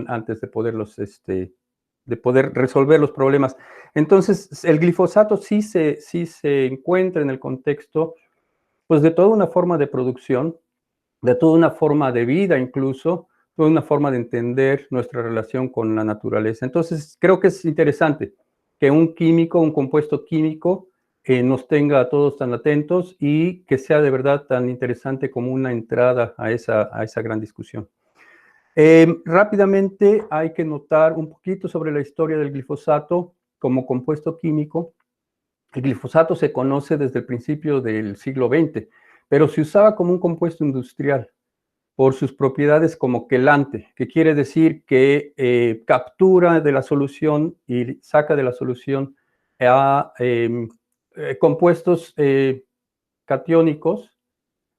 antes de poderlos, de poder resolver los problemas. Entonces, el glifosato sí se encuentra en el contexto, pues, de toda una forma de producción, de toda una forma de vida incluso, toda una forma de entender nuestra relación con la naturaleza. Entonces, creo que es interesante que un químico, un compuesto químico, nos tenga a todos tan atentos y que sea de verdad tan interesante como una entrada a esa gran discusión. Rápidamente hay que notar un poquito sobre la historia del glifosato como compuesto químico. El glifosato se conoce desde el principio del siglo XX, pero se usaba como un compuesto industrial por sus propiedades como quelante, que quiere decir que captura de la solución y saca de la solución a compuestos catiónicos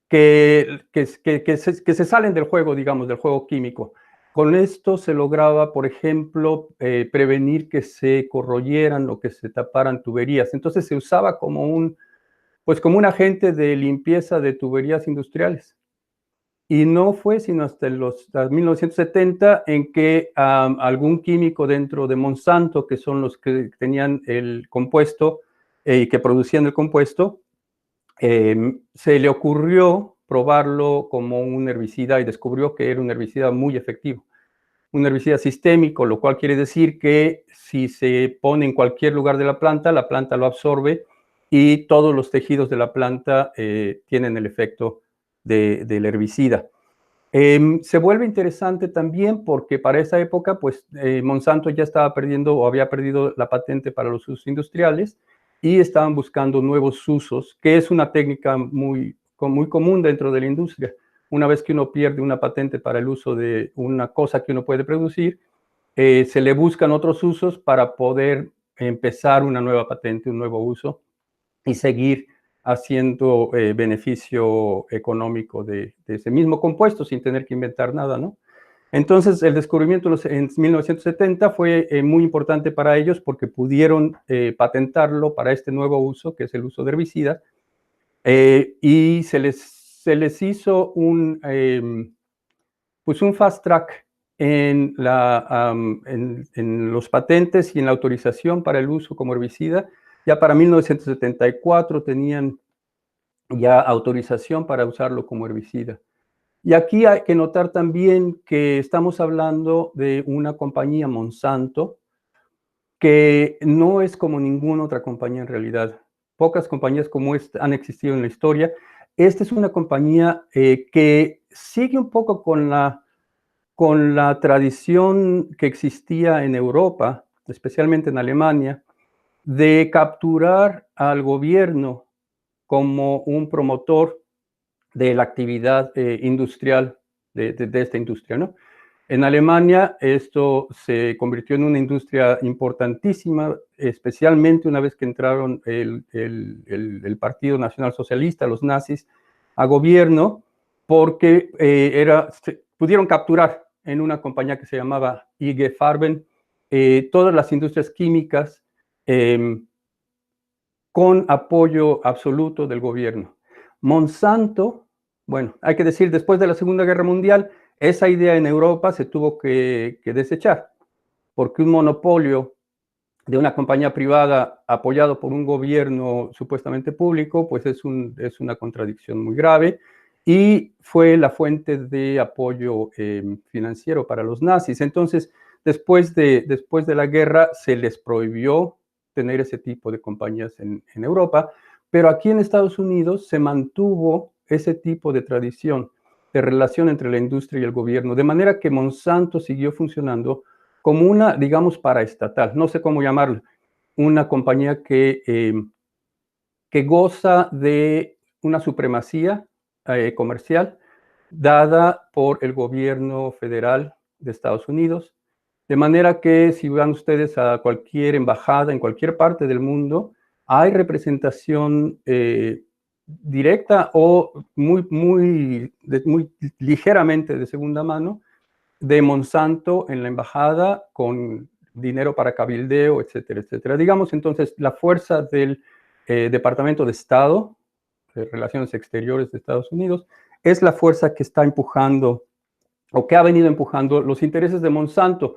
que se salen del juego, digamos, del juego químico. Con esto se lograba, por ejemplo, prevenir que se corroyeran o que se taparan tuberías. Entonces se usaba como un agente de limpieza de tuberías industriales. Y no fue sino hasta 1970 en que algún químico dentro de Monsanto, que son los que tenían el compuesto y que producían el compuesto, se le ocurrió probarlo como un herbicida y descubrió que era un herbicida muy efectivo. Un herbicida sistémico, lo cual quiere decir que si se pone en cualquier lugar de la planta lo absorbe y todos los tejidos de la planta tienen el efecto del herbicida. Se vuelve interesante también porque para esa época, pues Monsanto ya estaba perdiendo o había perdido la patente para los usos industriales y estaban buscando nuevos usos, que es una técnica muy común dentro de la industria. Una vez que uno pierde una patente para el uso de una cosa que uno puede producir, se le buscan otros usos para poder empezar una nueva patente, un nuevo uso y seguir haciendo beneficio económico de ese mismo compuesto sin tener que inventar nada, ¿no? Entonces, el descubrimiento en 1970 fue muy importante para ellos porque pudieron patentarlo para este nuevo uso, que es el uso de herbicidas, y se les hizo pues un fast track en los patentes y en la autorización para el uso como herbicida. Ya para 1974 tenían ya autorización para usarlo como herbicida. Y aquí hay que notar también que estamos hablando de una compañía, Monsanto, que no es como ninguna otra compañía en realidad. Pocas compañías como esta han existido en la historia. Esta es una compañía que sigue un poco con la tradición que existía en Europa, especialmente en Alemania, de capturar al gobierno como un promotor de la actividad industrial de esta industria, ¿no? En Alemania esto se convirtió en una industria importantísima, especialmente una vez que entraron el Partido Nacional Socialista, los nazis, a gobierno, porque pudieron capturar en una compañía que se llamaba IG Farben todas las industrias químicas con apoyo absoluto del gobierno. Monsanto, bueno, hay que decir, después de la Segunda Guerra Mundial, esa idea en Europa se tuvo que desechar, porque un monopolio de una compañía privada apoyado por un gobierno supuestamente público, pues es una contradicción muy grave y fue la fuente de apoyo financiero para los nazis. Entonces, después de la guerra se les prohibió tener ese tipo de compañías en Europa, pero aquí en Estados Unidos se mantuvo ese tipo de tradición de relación entre la industria y el gobierno, de manera que Monsanto siguió funcionando como una, digamos, paraestatal, no sé cómo llamarla, una compañía que goza de una supremacía comercial dada por el gobierno federal de Estados Unidos, de manera que si van ustedes a cualquier embajada en cualquier parte del mundo, hay representación directa o muy ligeramente de segunda mano de Monsanto en la embajada con dinero para cabildeo, etcétera, etcétera. Digamos entonces la fuerza del Departamento de Estado, de Relaciones Exteriores de Estados Unidos, es la fuerza que está empujando o que ha venido empujando los intereses de Monsanto,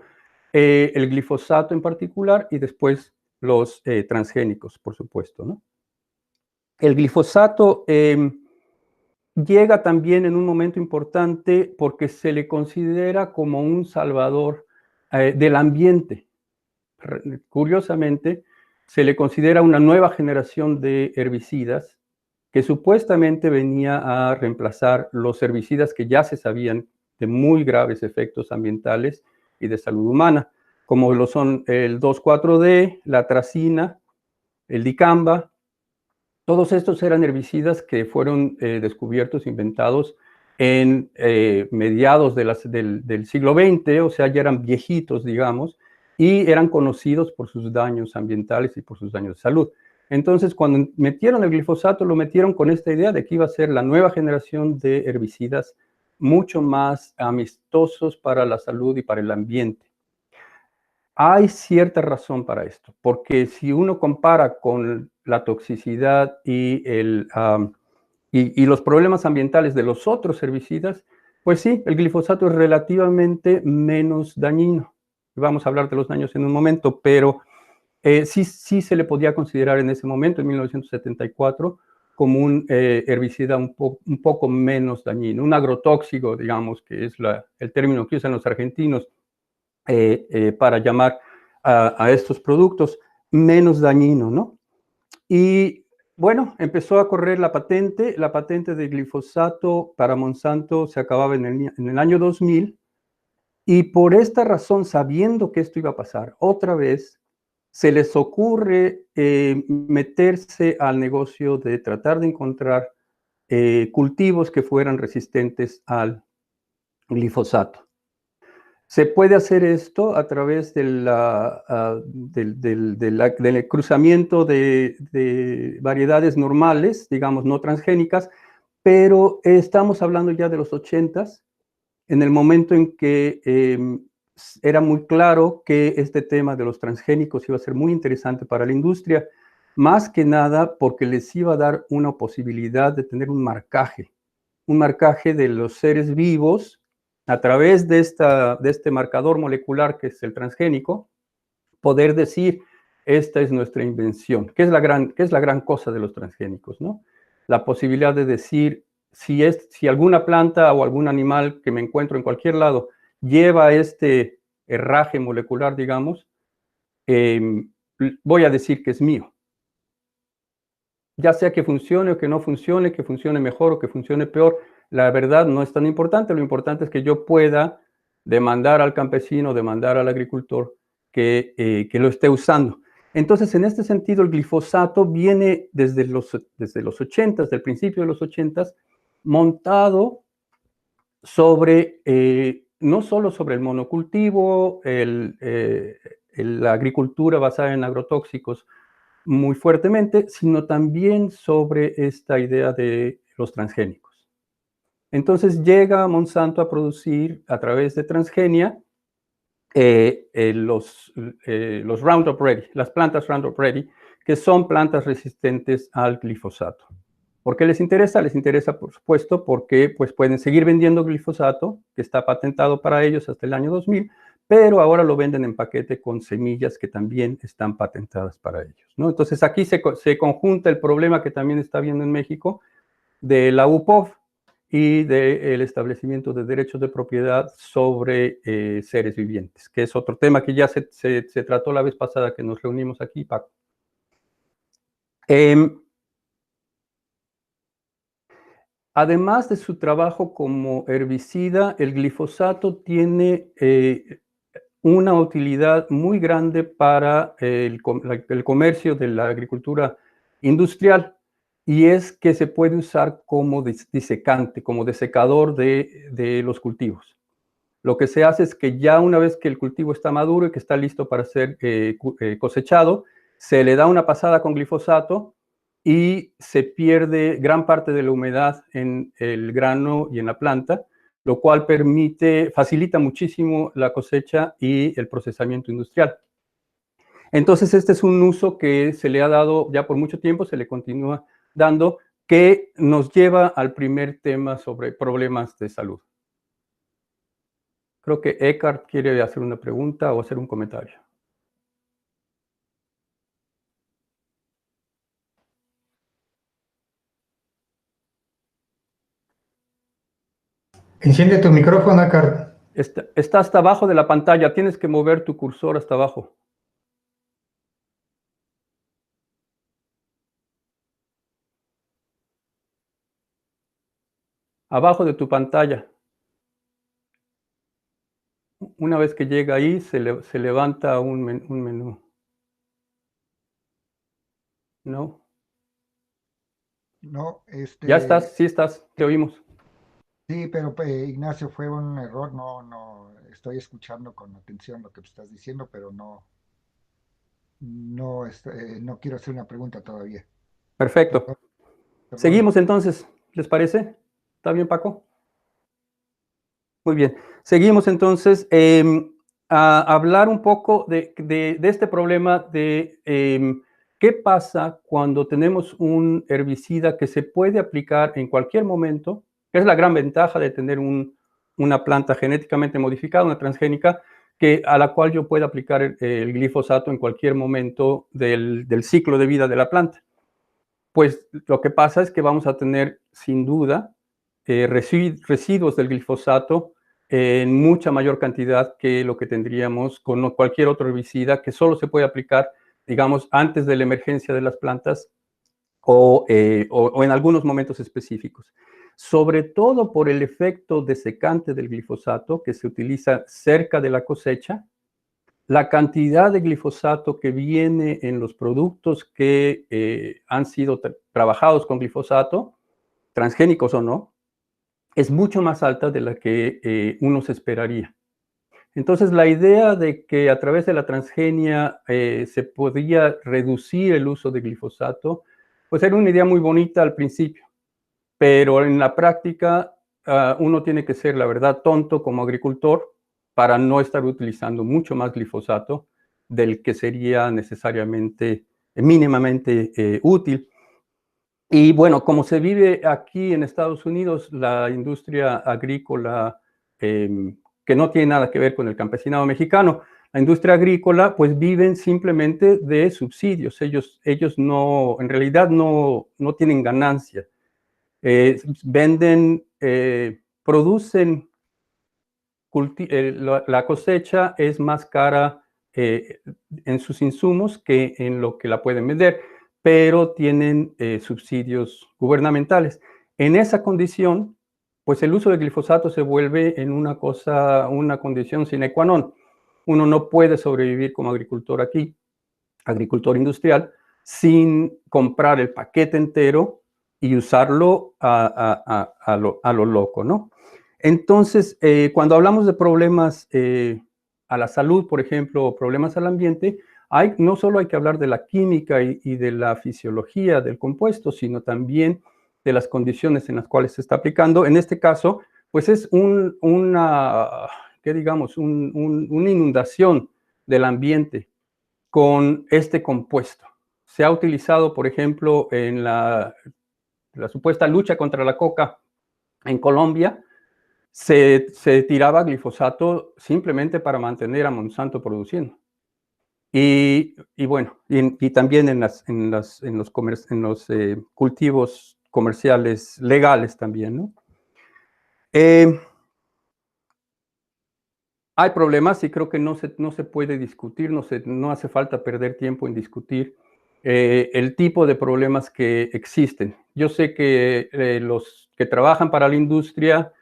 el glifosato en particular y después los transgénicos, por supuesto, ¿no? El glifosato llega también en un momento importante porque se le considera como un salvador del ambiente. Curiosamente, se le considera una nueva generación de herbicidas que supuestamente venía a reemplazar los herbicidas que ya se sabían de muy graves efectos ambientales y de salud humana, como lo son el 2,4-D, la atracina, el dicamba. Todos estos eran herbicidas que fueron descubiertos, inventados en mediados del siglo XX, o sea, ya eran viejitos, digamos, y eran conocidos por sus daños ambientales y por sus daños de salud. Entonces, cuando metieron el glifosato, lo metieron con esta idea de que iba a ser la nueva generación de herbicidas mucho más amistosos para la salud y para el ambiente. Hay cierta razón para esto, porque si uno compara con la toxicidad y los problemas ambientales de los otros herbicidas, pues sí, el glifosato es relativamente menos dañino. Vamos a hablar de los daños en un momento, pero sí se le podía considerar en ese momento, en 1974, como un herbicida un poco menos dañino, un agrotóxico, digamos, que es el término que usan los argentinos para llamar a estos productos, menos dañino, ¿no? Y bueno, empezó a correr la patente de glifosato para Monsanto se acababa en el año 2000, y por esta razón, sabiendo que esto iba a pasar otra vez, se les ocurre meterse al negocio de tratar de encontrar cultivos que fueran resistentes al glifosato. Se puede hacer esto a través del cruzamiento de variedades normales, digamos, no transgénicas, pero estamos hablando ya de los 80s, en el momento en que era muy claro que este tema de los transgénicos iba a ser muy interesante para la industria, más que nada porque les iba a dar una posibilidad de tener un marcaje de los seres vivos a través de este marcador molecular que es el transgénico, poder decir, esta es nuestra invención, que es la gran cosa de los transgénicos, ¿no? La posibilidad de decir, si alguna planta o algún animal que me encuentro en cualquier lado lleva este herraje molecular, digamos, voy a decir que es mío. Ya sea que funcione o que no funcione, que funcione mejor o que funcione peor, la verdad no es tan importante. Lo importante es que yo pueda demandar al campesino, demandar al agricultor que lo esté usando. Entonces, en este sentido, el glifosato viene desde los 80s, del principio de los 80s, montado sobre, no solo sobre el monocultivo, la agricultura basada en agrotóxicos, muy fuertemente, sino también sobre esta idea de los transgénicos. Entonces llega Monsanto a producir a través de transgenia los Roundup Ready, las plantas Roundup Ready, que son plantas resistentes al glifosato. ¿Por qué les interesa? Les interesa, por supuesto, porque pues, pueden seguir vendiendo glifosato, que está patentado para ellos hasta el año 2000, pero ahora lo venden en paquete con semillas que también están patentadas para ellos, ¿no? Entonces aquí se conjunta el problema que también está habiendo en México de la UPOV y del establecimiento de derechos de propiedad sobre seres vivientes, que es otro tema que ya se trató la vez pasada que nos reunimos aquí, Paco. Además de su trabajo como herbicida, el glifosato tiene una utilidad muy grande para el comercio de la agricultura industrial, y es que se puede usar como disecante, como desecador de los cultivos. Lo que se hace es que ya una vez que el cultivo está maduro y que está listo para ser cosechado, se le da una pasada con glifosato y se pierde gran parte de la humedad en el grano y en la planta, lo cual facilita muchísimo la cosecha y el procesamiento industrial. Entonces, este es un uso que se le ha dado ya por mucho tiempo, se le continúa dando, que nos lleva al primer tema sobre problemas de salud. Creo que Eckhart quiere hacer una pregunta o hacer un comentario. Enciende tu micrófono, Eckhart. Está hasta abajo de la pantalla. Tienes que mover tu cursor hasta abajo. Abajo de tu pantalla. Una vez que llega ahí, se levanta un menú. ¿No? No, Ya estás, sí estás, te oímos. sí, pero Ignacio, fue un error. No, estoy escuchando con atención lo que me estás diciendo, pero no quiero hacer una pregunta todavía. Perfecto. Perdón, perdón. Seguimos entonces, ¿les parece? ¿Está bien, Paco? Muy bien. Seguimos entonces a hablar un poco de este problema de qué pasa cuando tenemos un herbicida que se puede aplicar en cualquier momento, que es la gran ventaja de tener una planta genéticamente modificada, una transgénica, a la cual yo puedo aplicar el glifosato en cualquier momento del ciclo de vida de la planta. Pues lo que pasa es que vamos a tener sin duda residuos del glifosato en mucha mayor cantidad que lo que tendríamos con cualquier otro herbicida que solo se puede aplicar, digamos, antes de la emergencia de las plantas o en algunos momentos específicos. Sobre todo por el efecto desecante del glifosato que se utiliza cerca de la cosecha, la cantidad de glifosato que viene en los productos que han sido trabajados con glifosato, transgénicos o no, es mucho más alta de la que uno se esperaría. Entonces, la idea de que a través de la transgenia se podía reducir el uso de glifosato, pues era una idea muy bonita al principio, pero en la práctica uno tiene que ser, la verdad, tonto como agricultor para no estar utilizando mucho más glifosato del que sería necesariamente, mínimamente útil. Y bueno, como se vive aquí en Estados Unidos, la industria agrícola, que no tiene nada que ver con el campesinado mexicano, la industria agrícola, pues viven simplemente de subsidios. Ellos no, en realidad no tienen ganancia. Venden, producen, la cosecha es más cara en sus insumos que en lo que la pueden vender, pero tienen subsidios gubernamentales. En esa condición, pues el uso de glifosato se vuelve en una condición sine qua non. Uno no puede sobrevivir como agricultor aquí, agricultor industrial, sin comprar el paquete entero y usarlo a lo loco, ¿no? Entonces, cuando hablamos de problemas a la salud, por ejemplo, o problemas al ambiente, no solo hay que hablar de la química y de la fisiología del compuesto, sino también de las condiciones en las cuales se está aplicando. En este caso, pues es ¿qué digamos? Una inundación del ambiente con este compuesto. Se ha utilizado, por ejemplo, en la supuesta lucha contra la coca en Colombia, se tiraba glifosato simplemente para mantener a Monsanto produciendo. Y bueno, y también en los cultivos comerciales legales también, ¿no? Hay problemas y creo que no se puede discutir, no hace falta perder tiempo en discutir el tipo de problemas que existen. Yo sé que los que trabajan para la industria,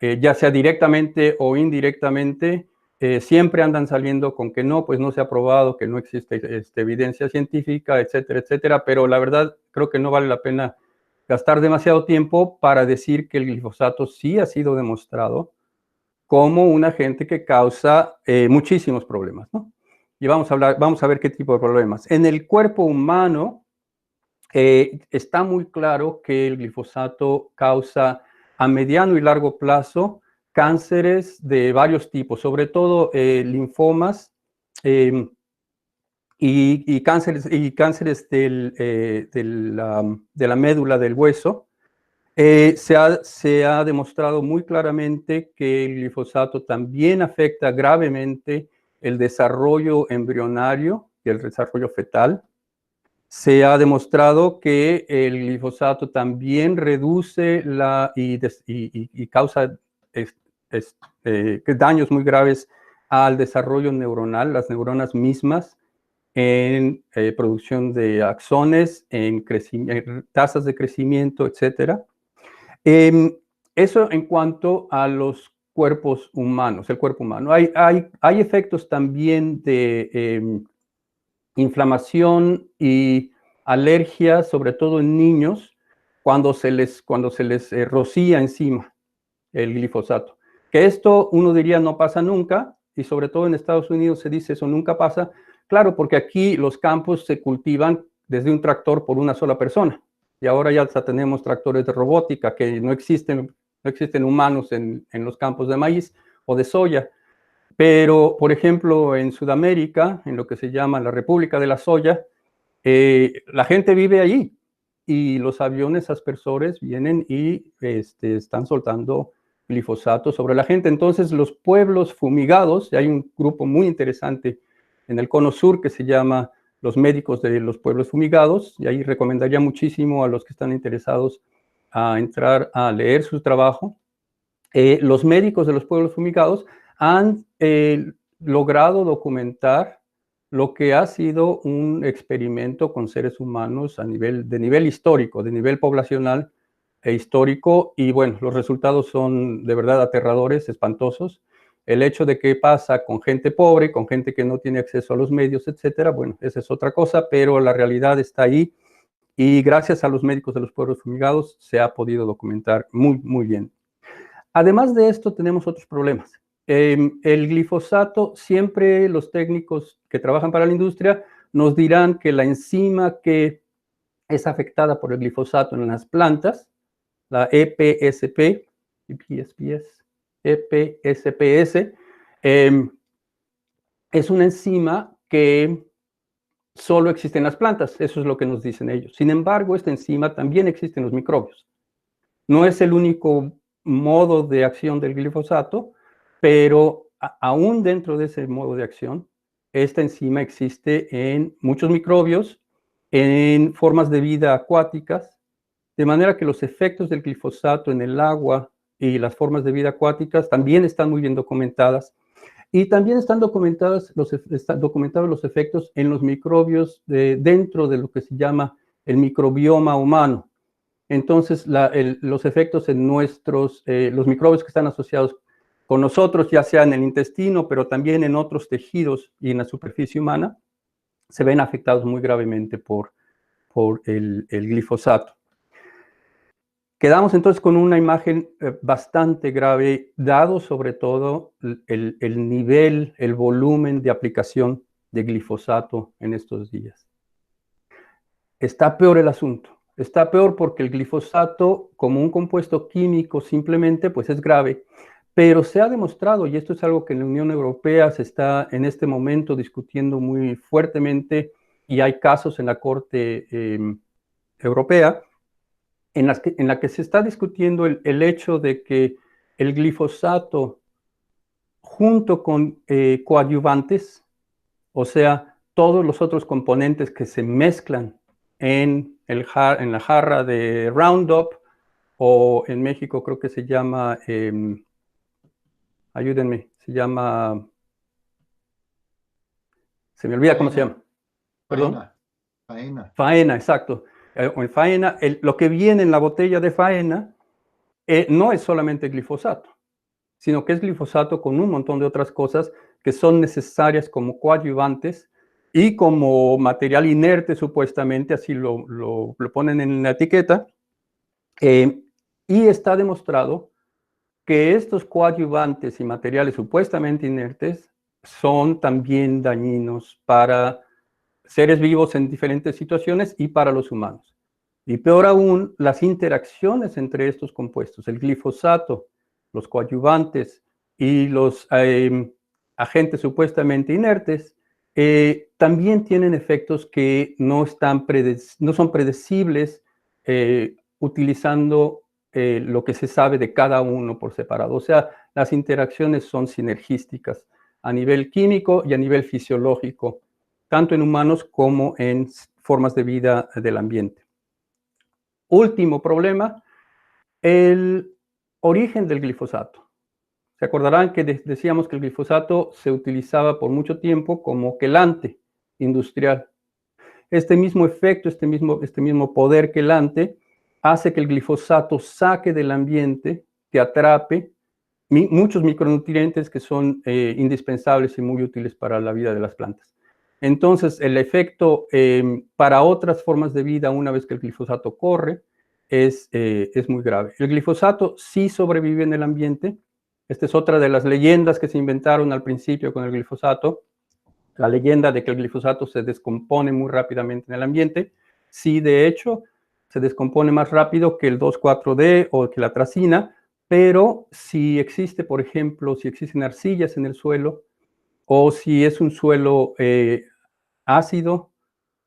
ya sea directamente o indirectamente, siempre andan saliendo con que no, pues no se ha probado, que no existe evidencia científica, etcétera, etcétera, pero la verdad creo que no vale la pena gastar demasiado tiempo para decir que el glifosato sí ha sido demostrado como un agente que causa muchísimos problemas, ¿no? Y vamos a ver qué tipo de problemas. En el cuerpo humano está muy claro que el glifosato causa a mediano y largo plazo cánceres de varios tipos, sobre todo linfomas eh, cánceres de la médula del hueso, Se ha demostrado muy claramente que el glifosato también afecta gravemente el desarrollo embrionario y el desarrollo fetal. Se ha demostrado que el glifosato también reduce y causa daños muy graves al desarrollo neuronal, las neuronas mismas, en producción de axones, en tasas de crecimiento, etcétera. Eso en cuanto a los cuerpos humanos, el cuerpo humano. Hay efectos también de inflamación y alergia, sobre todo en niños, cuando se les rocía encima el glifosato. Que esto uno diría no pasa nunca, y sobre todo en Estados Unidos se dice eso nunca pasa. Claro, porque aquí los campos se cultivan desde un tractor por una sola persona. Y ahora ya tenemos tractores de robótica que no existen humanos en los campos de maíz o de soya. Pero, por ejemplo, en Sudamérica, en lo que se llama la República de la Soya, la gente vive allí y los aviones aspersores vienen y están soltando glifosato sobre la gente. Entonces, los pueblos fumigados, y hay un grupo muy interesante en el Cono Sur que se llama los médicos de los pueblos fumigados, y ahí recomendaría muchísimo a los que están interesados a entrar a leer su trabajo. Los médicos de los pueblos fumigados han logrado documentar lo que ha sido un experimento con seres humanos de nivel histórico, de nivel poblacional e histórico, y bueno, los resultados son de verdad aterradores, espantosos. El hecho de qué pasa con gente pobre, con gente que no tiene acceso a los medios, etcétera, bueno, esa es otra cosa, pero la realidad está ahí, y gracias a los médicos de los pueblos fumigados se ha podido documentar muy, muy bien. Además de esto, tenemos otros problemas. El glifosato, siempre los técnicos que trabajan para la industria nos dirán que la enzima que es afectada por el glifosato en las plantas, la EPSP, EPSPS, es una enzima que solo existe en las plantas, eso es lo que nos dicen ellos. Sin embargo, esta enzima también existe en los microbios. No es el único modo de acción del glifosato, pero aún dentro de ese modo de acción, esta enzima existe en muchos microbios, en formas de vida acuáticas, de manera que los efectos del glifosato en el agua y las formas de vida acuáticas también están muy bien documentadas. Y también están documentados los efectos en los microbios dentro de lo que se llama el microbioma humano. Entonces, los efectos en los microbios que están asociados con nosotros, ya sea en el intestino, pero también en otros tejidos y en la superficie humana, se ven afectados muy gravemente por el glifosato. Quedamos entonces con una imagen bastante grave, dado sobre todo el nivel, el volumen de aplicación de glifosato en estos días. Está peor el asunto. Está peor porque el glifosato, como un compuesto químico, simplemente pues es grave, pero se ha demostrado, y esto es algo que en la Unión Europea se está en este momento discutiendo muy fuertemente, y hay casos en la Corte Europea, en la que se está discutiendo el hecho de que el glifosato, junto con coadyuvantes, o sea, todos los otros componentes que se mezclan en la jarra de Roundup, o en México creo que se llama, ayúdenme, se me olvida faena, cómo se llama. ¿Perdón? Faena. Faena, exacto. En faena, lo que viene en la botella de faena no es solamente glifosato, sino que es glifosato con un montón de otras cosas que son necesarias como coadyuvantes y como material inerte, supuestamente, así lo ponen en la etiqueta, y está demostrado que estos coadyuvantes y materiales supuestamente inertes son también dañinos para seres vivos en diferentes situaciones y para los humanos. Y peor aún, las interacciones entre estos compuestos, el glifosato, los coadyuvantes y los agentes supuestamente inertes, también tienen efectos que no son predecibles utilizando lo que se sabe de cada uno por separado. O sea, las interacciones son sinergísticas a nivel químico y a nivel fisiológico, tanto en humanos como en formas de vida del ambiente. Último problema, el origen del glifosato. Se acordarán que decíamos que el glifosato se utilizaba por mucho tiempo como quelante industrial. Este mismo efecto, este mismo poder quelante, hace que el glifosato saque del ambiente, que atrape muchos micronutrientes que son indispensables y muy útiles para la vida de las plantas. Entonces, el efecto para otras formas de vida, una vez que el glifosato corre, es muy grave. El glifosato sí sobrevive en el ambiente. Esta es otra de las leyendas que se inventaron al principio con el glifosato. La leyenda de que el glifosato se descompone muy rápidamente en el ambiente. Sí, de hecho, se descompone más rápido que el 2,4-D o que la atracina, pero si existe, por ejemplo, si existen arcillas en el suelo o si es un suelo ácido,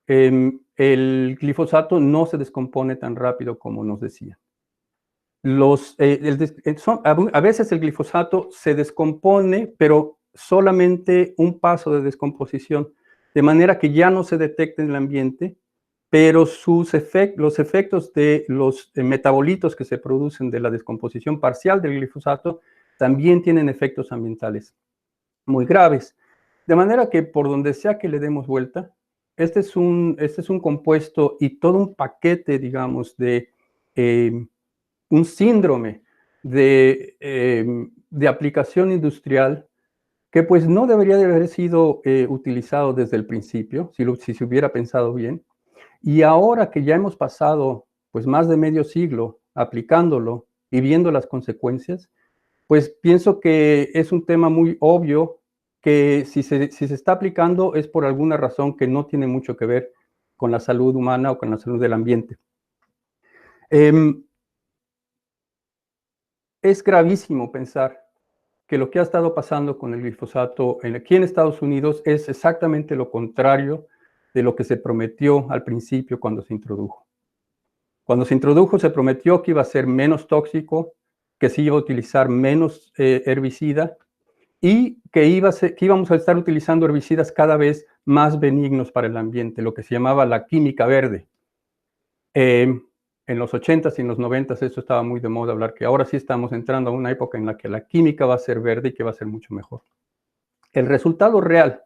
el glifosato no se descompone tan rápido como nos decía. A veces el glifosato se descompone, pero solamente un paso de descomposición, de manera que ya no se detecta en el ambiente, pero los efectos de los metabolitos que se producen de la descomposición parcial del glifosato también tienen efectos ambientales muy graves. De manera que por donde sea que le demos vuelta, este es un compuesto y todo un paquete, digamos, de un síndrome de aplicación industrial que pues no debería de haber sido utilizado desde el principio, si se hubiera pensado bien. Y ahora que ya hemos pasado pues más de medio siglo aplicándolo y viendo las consecuencias, pues pienso que es un tema muy obvio que si se está aplicando es por alguna razón que no tiene mucho que ver con la salud humana o con la salud del ambiente. Es gravísimo pensar que lo que ha estado pasando con el glifosato aquí en Estados Unidos es exactamente lo contrario de lo que se prometió al principio cuando se introdujo. Cuando se introdujo se prometió que iba a ser menos tóxico, que se iba a utilizar menos herbicida y que íbamos a estar utilizando herbicidas cada vez más benignos para el ambiente, lo que se llamaba la química verde. En los 80s y en los 90s eso estaba muy de moda hablar que ahora sí estamos entrando a una época en la que la química va a ser verde y que va a ser mucho mejor. El resultado real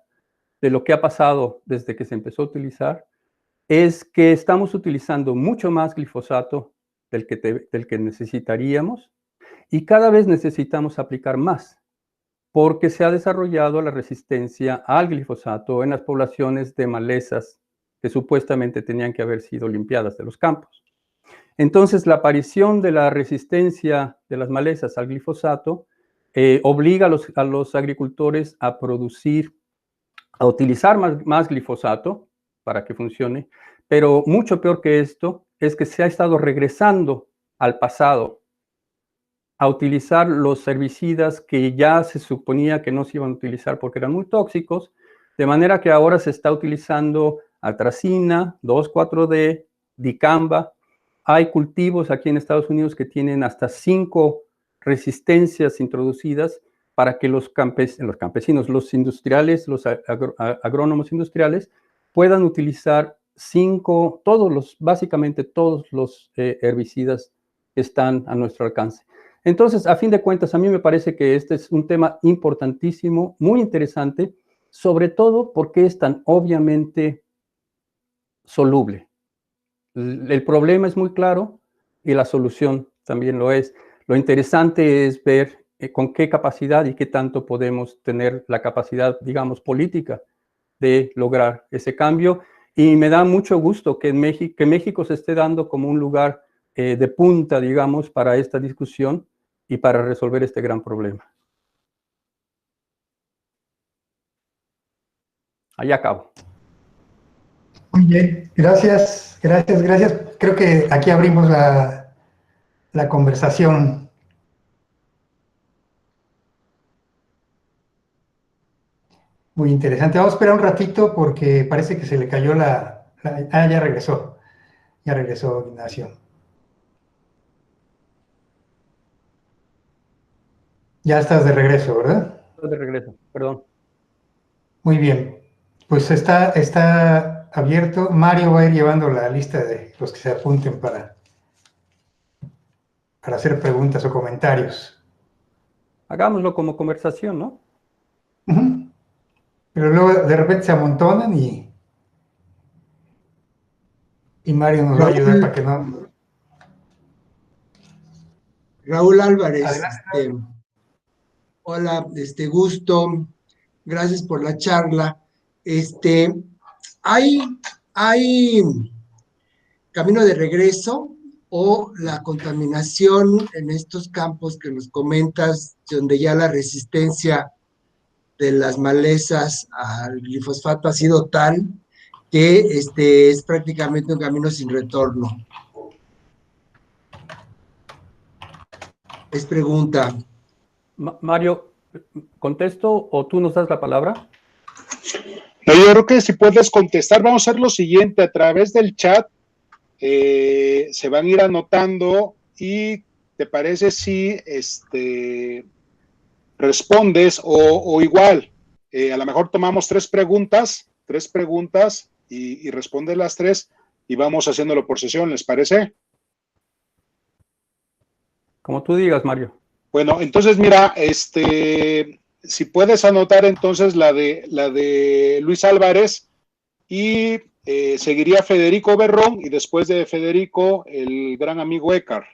de lo que ha pasado desde que se empezó a utilizar es que estamos utilizando mucho más glifosato del que necesitaríamos y cada vez necesitamos aplicar más porque se ha desarrollado la resistencia al glifosato en las poblaciones de malezas que supuestamente tenían que haber sido limpiadas de los campos. Entonces, la aparición de la resistencia de las malezas al glifosato obliga a los agricultores a utilizar más glifosato para que funcione, pero mucho peor que esto es que se ha estado regresando al pasado a utilizar los herbicidas que ya se suponía que no se iban a utilizar porque eran muy tóxicos, de manera que ahora se está utilizando atracina, 2,4-D, dicamba. Hay cultivos aquí en Estados Unidos que tienen hasta 5 resistencias introducidas para que los campesinos, los industriales, los agrónomos industriales puedan utilizar básicamente todos los herbicidas que están a nuestro alcance. Entonces, a fin de cuentas, a mí me parece que este es un tema importantísimo, muy interesante, sobre todo porque es tan obviamente soluble. El problema es muy claro y la solución también lo es. Lo interesante es ver con qué capacidad y qué tanto podemos tener la capacidad, digamos, política de lograr ese cambio. Y me da mucho gusto que México se esté dando como un lugar de punta, digamos, para esta discusión y para resolver este gran problema. Allá acabo. Muy bien, gracias. Creo que aquí abrimos la conversación. Muy interesante. Vamos a esperar un ratito porque parece que se le cayó ya regresó. Ya regresó Ignacio. Ya estás de regreso, ¿verdad? De regreso, perdón. Muy bien. Pues está abierto. Mario va a ir llevando la lista de los que se apunten para hacer preguntas o comentarios. Hagámoslo como conversación, ¿no? Ujú. Pero luego de repente se amontonan y Mario nos va a ayudar para Raúl, que no... Raúl Álvarez, Adelante. hola, gusto, gracias por la charla. Este, ¿hay, hay camino de regreso o la contaminación en estos campos que nos comentas, donde ya la resistencia de las malezas al glifosfato ha sido tal que es prácticamente un camino sin retorno? Es pregunta. Mario, ¿contesto o tú nos das la palabra? No, yo creo que si puedes contestar, vamos a hacer lo siguiente, a través del chat se van a ir anotando y te parece si respondes o igual, a lo mejor tomamos tres preguntas y respondes las tres y vamos haciéndolo por sesión, ¿les parece? Como tú digas, Mario. Bueno, entonces mira, si puedes anotar entonces la de Luis Álvarez y seguiría Federico Berrón y después de Federico el gran amigo Écar.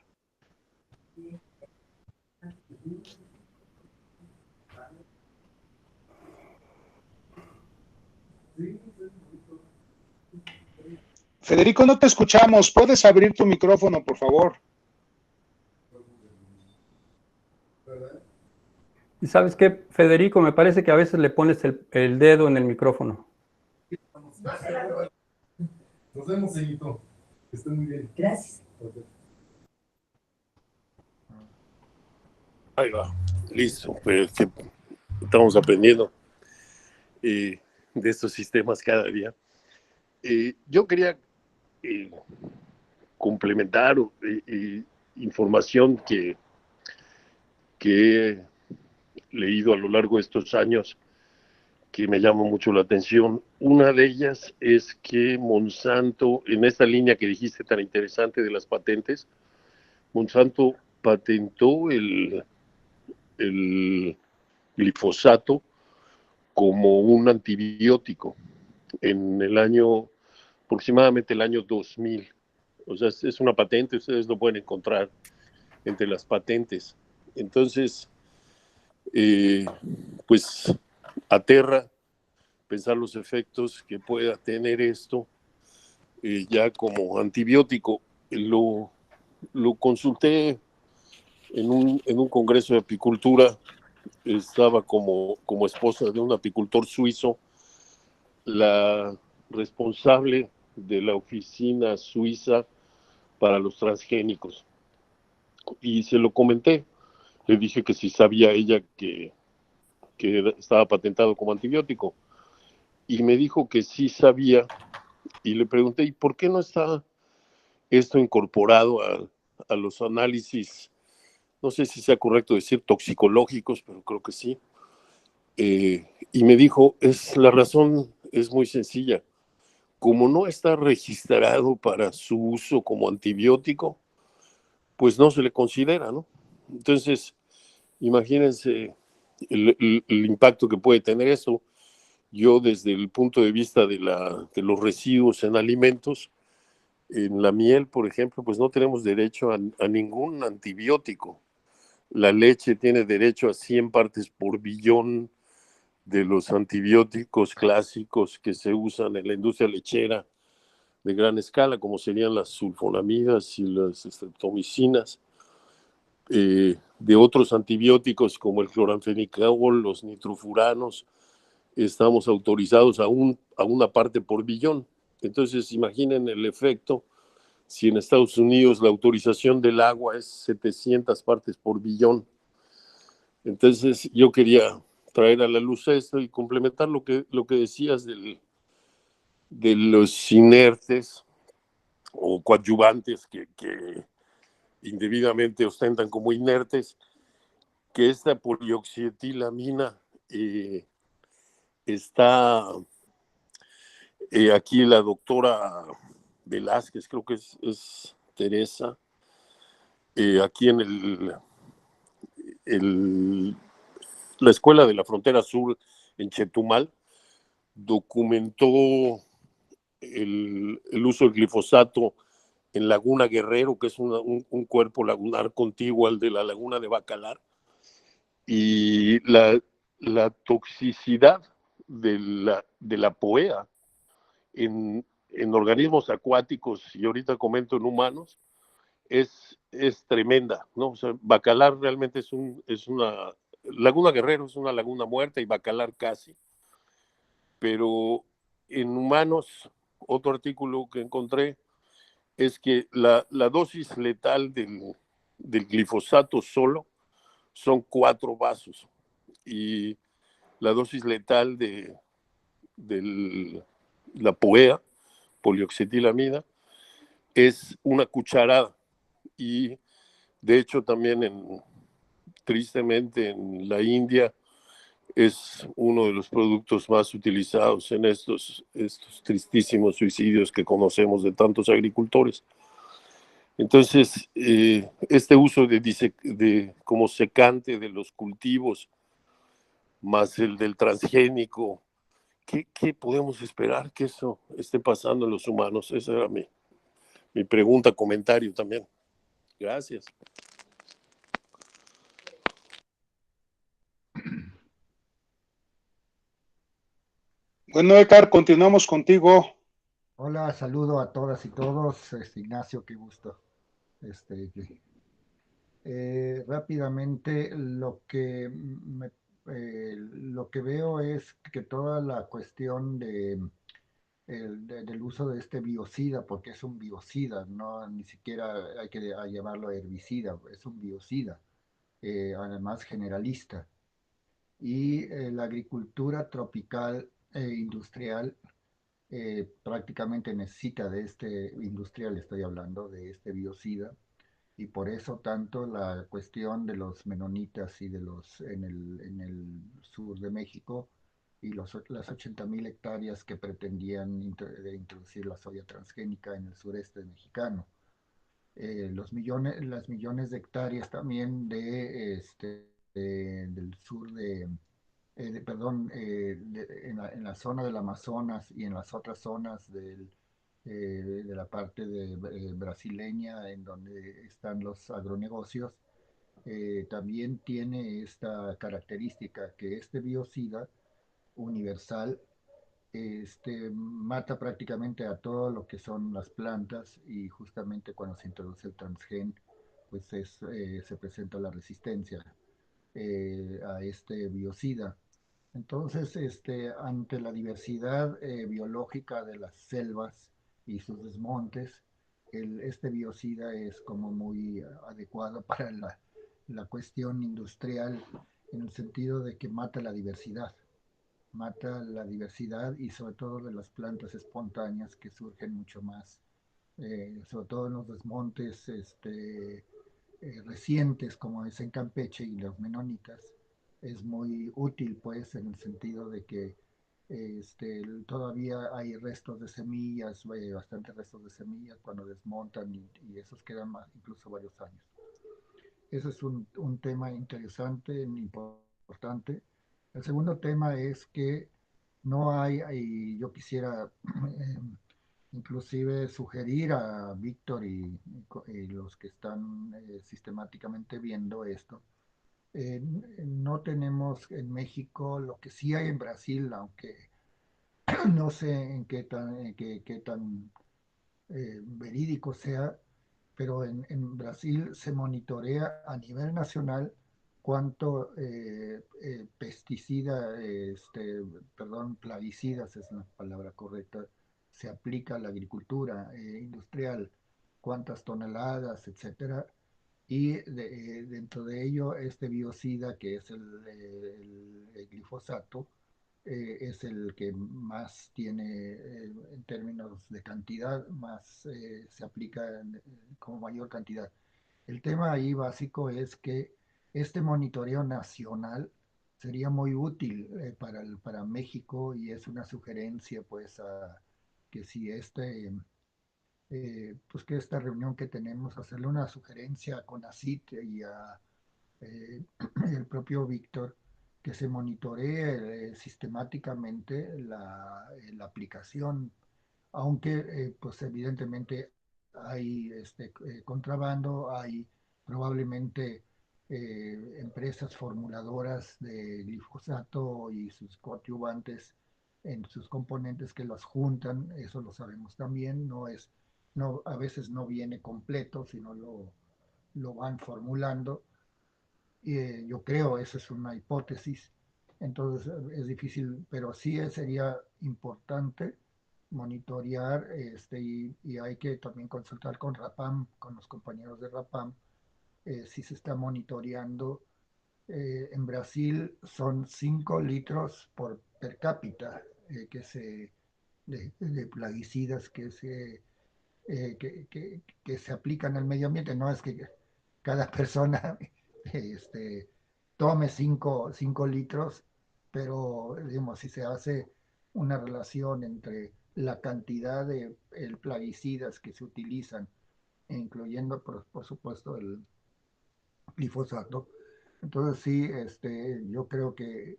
Federico, no te escuchamos. ¿Puedes abrir tu micrófono, por favor? Y sabes qué, Federico, me parece que a veces le pones el dedo en el micrófono. Nos vemos, señorito. Que esté muy bien. Gracias. Ahí va. Listo. Pues que estamos aprendiendo de estos sistemas cada día. Yo quería complementar información que he leído a lo largo de estos años que me llama mucho la atención. Una de ellas es que Monsanto, en esta línea que dijiste tan interesante de las patentes, Monsanto patentó el glifosato como un antibiótico en el año, aproximadamente el año 2000. O sea, es una patente, ustedes lo pueden encontrar entre las patentes. Entonces, pues aterra pensar los efectos que pueda tener esto ya como antibiótico. Lo consulté en un congreso de apicultura. Estaba como esposa de un apicultor suizo, la responsable de la oficina suiza para los transgénicos. Y se lo comenté. Le dije que si sabía ella que estaba patentado como antibiótico. Y me dijo que sí sabía. Y le pregunté, ¿y por qué no está esto incorporado a los análisis? No sé si sea correcto decir toxicológicos, pero creo que sí. Y me dijo, la razón es muy sencilla. Como no está registrado para su uso como antibiótico, pues no se le considera, ¿no? Entonces, imagínense el impacto que puede tener eso. Yo desde el punto de vista de los residuos en alimentos, en la miel, por ejemplo, pues no tenemos derecho a ningún antibiótico. La leche tiene derecho a 100 partes por billón de los antibióticos clásicos que se usan en la industria lechera de gran escala, como serían las sulfonamidas y las streptomicinas. De otros antibióticos como el cloranfenicol, los nitrofuranos, estamos autorizados a una parte por billón. Entonces, imaginen el efecto si en Estados Unidos la autorización del agua es 700 partes por billón. Entonces, yo quería traer a la luz esto y complementar lo que decías de los inertes o coadyuvantes que indebidamente ostentan como inertes. que esta polioxietilamina está aquí la doctora Velázquez, creo que es Teresa, aquí en la Escuela de la Frontera Sur en Chetumal, documentó el uso del glifosato en Laguna Guerrero, que es un cuerpo lagunar contiguo al de la laguna de Bacalar, y la toxicidad de la POEA en organismos acuáticos, y ahorita comento en humanos, es tremenda, ¿no? O sea, Bacalar realmente es una, Laguna Guerrero es una laguna muerta y Bacalar casi, pero en humanos, otro artículo que encontré es que la dosis letal del glifosato solo son 4 vasos y la dosis letal de la POEA, polioxetilamina, es una cucharada. Y de hecho también tristemente en la India es uno de los productos más utilizados en estos tristísimos suicidios que conocemos de tantos agricultores. Entonces, este uso como secante de los cultivos, más el del transgénico, ¿qué podemos esperar que eso esté pasando en los humanos? Esa era mi pregunta, comentario también. Gracias. Bueno, Edgar, continuamos contigo. Hola, saludo a todas y todos. Ignacio, qué gusto. Rápidamente, lo que veo es que toda la cuestión del uso de este biocida, porque es un biocida, no ni siquiera hay que llamarlo herbicida, es un biocida, además generalista. Y la agricultura tropical e industrial prácticamente necesita de este industrial, estoy hablando de este biocida, y por eso tanto la cuestión de los menonitas y de los en el sur de México y las 80.000 hectáreas que pretendían introducir la soya transgénica en el sureste mexicano. Las millones de hectáreas también del sur perdón, en la zona del Amazonas y en las otras zonas de la parte brasileña en donde están los agronegocios, también tiene esta característica que este biocida universal mata prácticamente a todo lo que son las plantas y justamente cuando se introduce el transgen, pues se presenta la resistencia a este biocida. Entonces, ante la diversidad biológica de las selvas y sus desmontes, este biocida es como muy adecuado para la cuestión industrial en el sentido de que mata la diversidad y sobre todo de las plantas espontáneas que surgen mucho más, sobre todo en los desmontes recientes como es en Campeche y los menonitas, es muy útil pues en el sentido de que todavía hay restos de semillas, bastantes restos de semillas cuando desmontan y esos quedan más, incluso varios años. Ese es un tema interesante, importante. El segundo tema es que no y yo quisiera inclusive sugerir a Víctor y los que están sistemáticamente viendo esto, no tenemos en México lo que sí hay en Brasil, aunque no sé qué tan verídico sea, pero en Brasil se monitorea a nivel nacional cuánto perdón, plaguicidas es la palabra correcta, se aplica a la agricultura industrial, cuántas toneladas, etcétera, y dentro de ello este biocida que es el glifosato es el que más tiene, en términos de cantidad, más se aplica como mayor cantidad. El tema ahí básico es que este monitoreo nacional sería muy útil para México y es una sugerencia, pues, que si pues que esta reunión que tenemos, hacerle una sugerencia a CONACYT y a eh, el propio Víctor, que se monitoree sistemáticamente la aplicación, aunque pues evidentemente hay contrabando, hay probablemente empresas formuladoras de glifosato y sus coadyuvantes en sus componentes que los juntan, eso lo sabemos también, no, a veces no viene completo, sino lo van formulando. Yo creo, esa es una hipótesis, entonces es difícil, pero sí sería importante monitorear y hay que también consultar con RAPAM, con los compañeros de RAPAM, si se está monitoreando. En Brasil son 5 litros por per cápita de plaguicidas que se aplican al medio ambiente. No es que cada persona este, tome 5 litros, pero digamos, si se hace una relación entre la cantidad de plaguicidas que se utilizan, incluyendo por supuesto el glifosato, entonces sí, yo creo que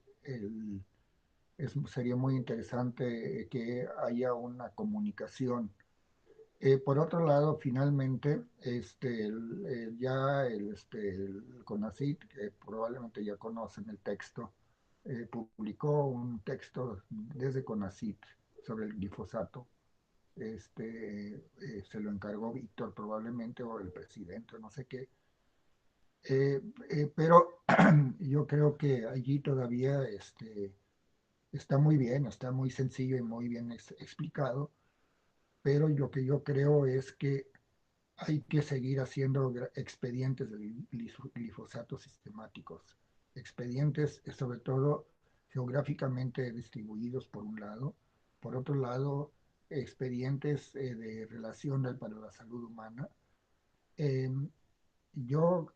sería muy interesante que haya una comunicación. Por otro lado, finalmente, el CONACYT, que probablemente ya conocen el texto, publicó un texto desde CONACYT sobre el glifosato. Se lo encargó Víctor probablemente, o el presidente, no sé qué. Pero yo creo que allí todavía está muy bien, está muy sencillo y muy bien explicado, pero lo que yo creo es que hay que seguir haciendo expedientes de glifosato sistemáticos, expedientes sobre todo geográficamente distribuidos por un lado, por otro lado, expedientes de relación para la salud humana. Eh, yo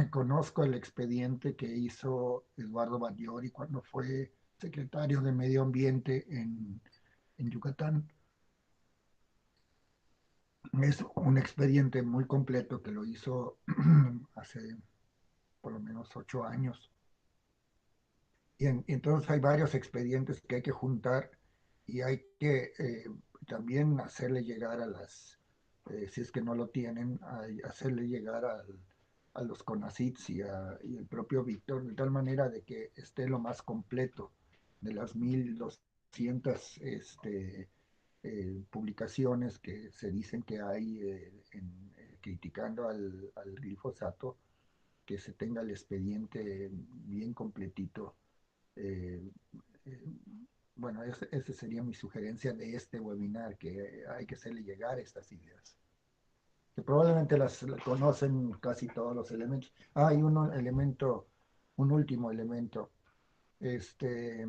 conozco el expediente que hizo Eduardo Batllori cuando fue secretario de Medio Ambiente en Yucatán. Es un expediente muy completo que lo hizo hace por lo menos 8 años. Entonces hay varios expedientes que hay que juntar y hay que también hacerle llegar si es que no lo tienen, hacerle llegar a los CONACYTs y el propio Víctor, de tal manera de que esté lo más completo de las 1.200 publicaciones que se dicen que hay criticando al glifosato, que se tenga el expediente bien completito. Eh, eh, bueno, esa sería mi sugerencia de este webinar, que hay que hacerle llegar estas ideas, que probablemente las conocen casi todos los elementos. Hay un último elemento. Este,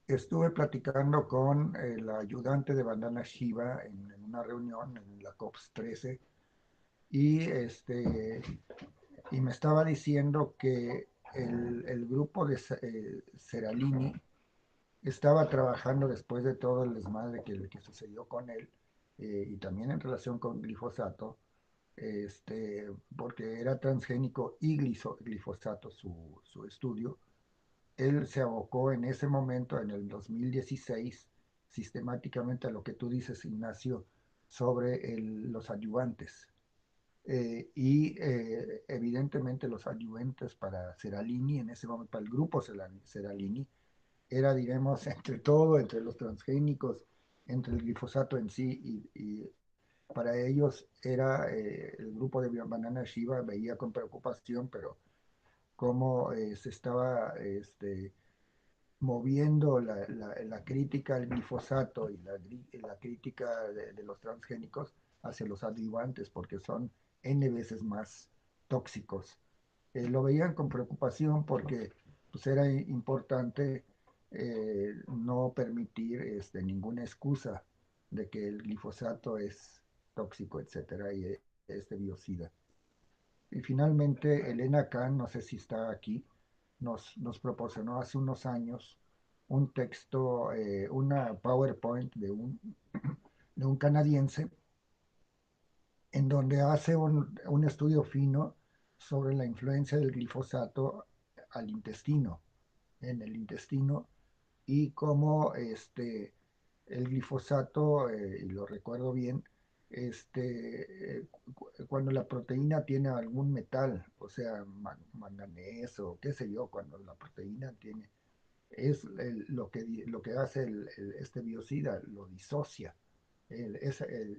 Estuve platicando con el ayudante de Vandana Shiva en una reunión en la COPS 13 y, y me estaba diciendo que el grupo de Seralini estaba trabajando después de todo el desmadre que sucedió con él, y también en relación con glifosato, porque era transgénico y glifosato su estudio. Él se abocó en ese momento, en el 2016, sistemáticamente a lo que tú dices, Ignacio, sobre los adyuvantes. Evidentemente los adyuvantes para Seralini, en ese momento, para el grupo Seralini, era, diremos, entre los transgénicos, entre el glifosato en sí, y para ellos era el grupo de Banana Shiva veía con preocupación, pero cómo se estaba moviendo la crítica al glifosato y la crítica de los transgénicos hacia los adyuvantes, porque son N veces más tóxicos. Lo veían con preocupación porque pues, era importante no permitir ninguna excusa de que el glifosato es tóxico, etcétera, y biocida. Y finalmente, Elena Kahn, no sé si está aquí, nos proporcionó hace unos años un texto, una PowerPoint de un canadiense, en donde hace un estudio fino sobre la influencia del glifosato al intestino, en el intestino, y cómo el glifosato, y lo recuerdo bien, cuando la proteína tiene algún metal, o sea, manganeso, o qué sé yo, cuando la proteína tiene, es lo que hace este biocida, lo disocia,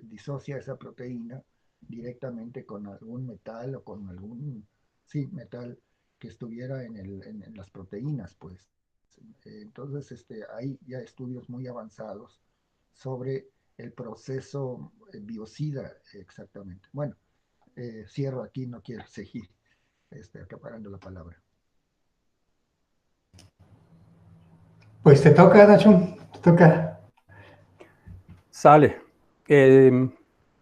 disocia esa proteína directamente con algún metal o con algún, sí, metal que estuviera en las proteínas, pues. Entonces, hay ya estudios muy avanzados sobre el proceso biocida exactamente. Bueno, cierro aquí, no quiero seguir acaparando la palabra. Pues te toca, Nacho, te toca. Sale.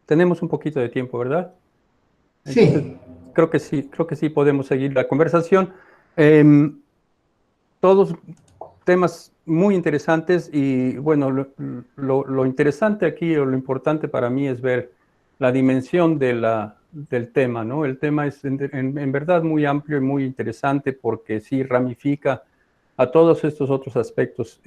Tenemos un poquito de tiempo, ¿verdad? Entonces, Sí, creo que sí podemos seguir la conversación. Todos temas muy interesantes y bueno, lo interesante aquí o lo importante para mí es ver la dimensión del tema, ¿no? El tema es en verdad muy amplio y muy interesante porque sí ramifica a todos estos otros aspectos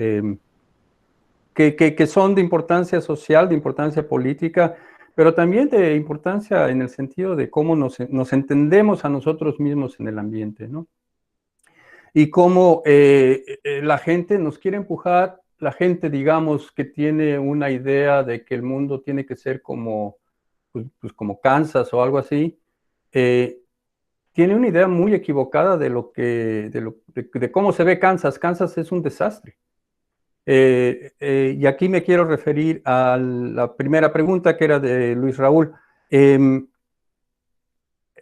que son de importancia social, de importancia política, pero también de importancia en el sentido de cómo nos entendemos a nosotros mismos en el ambiente, ¿no? Y cómo la gente nos quiere empujar, la gente, digamos, que tiene una idea de que el mundo tiene que ser como, pues como Kansas o algo así, tiene una idea muy equivocada de cómo se ve Kansas. Kansas es un desastre. Y aquí me quiero referir a la primera pregunta que era de Luis Raúl.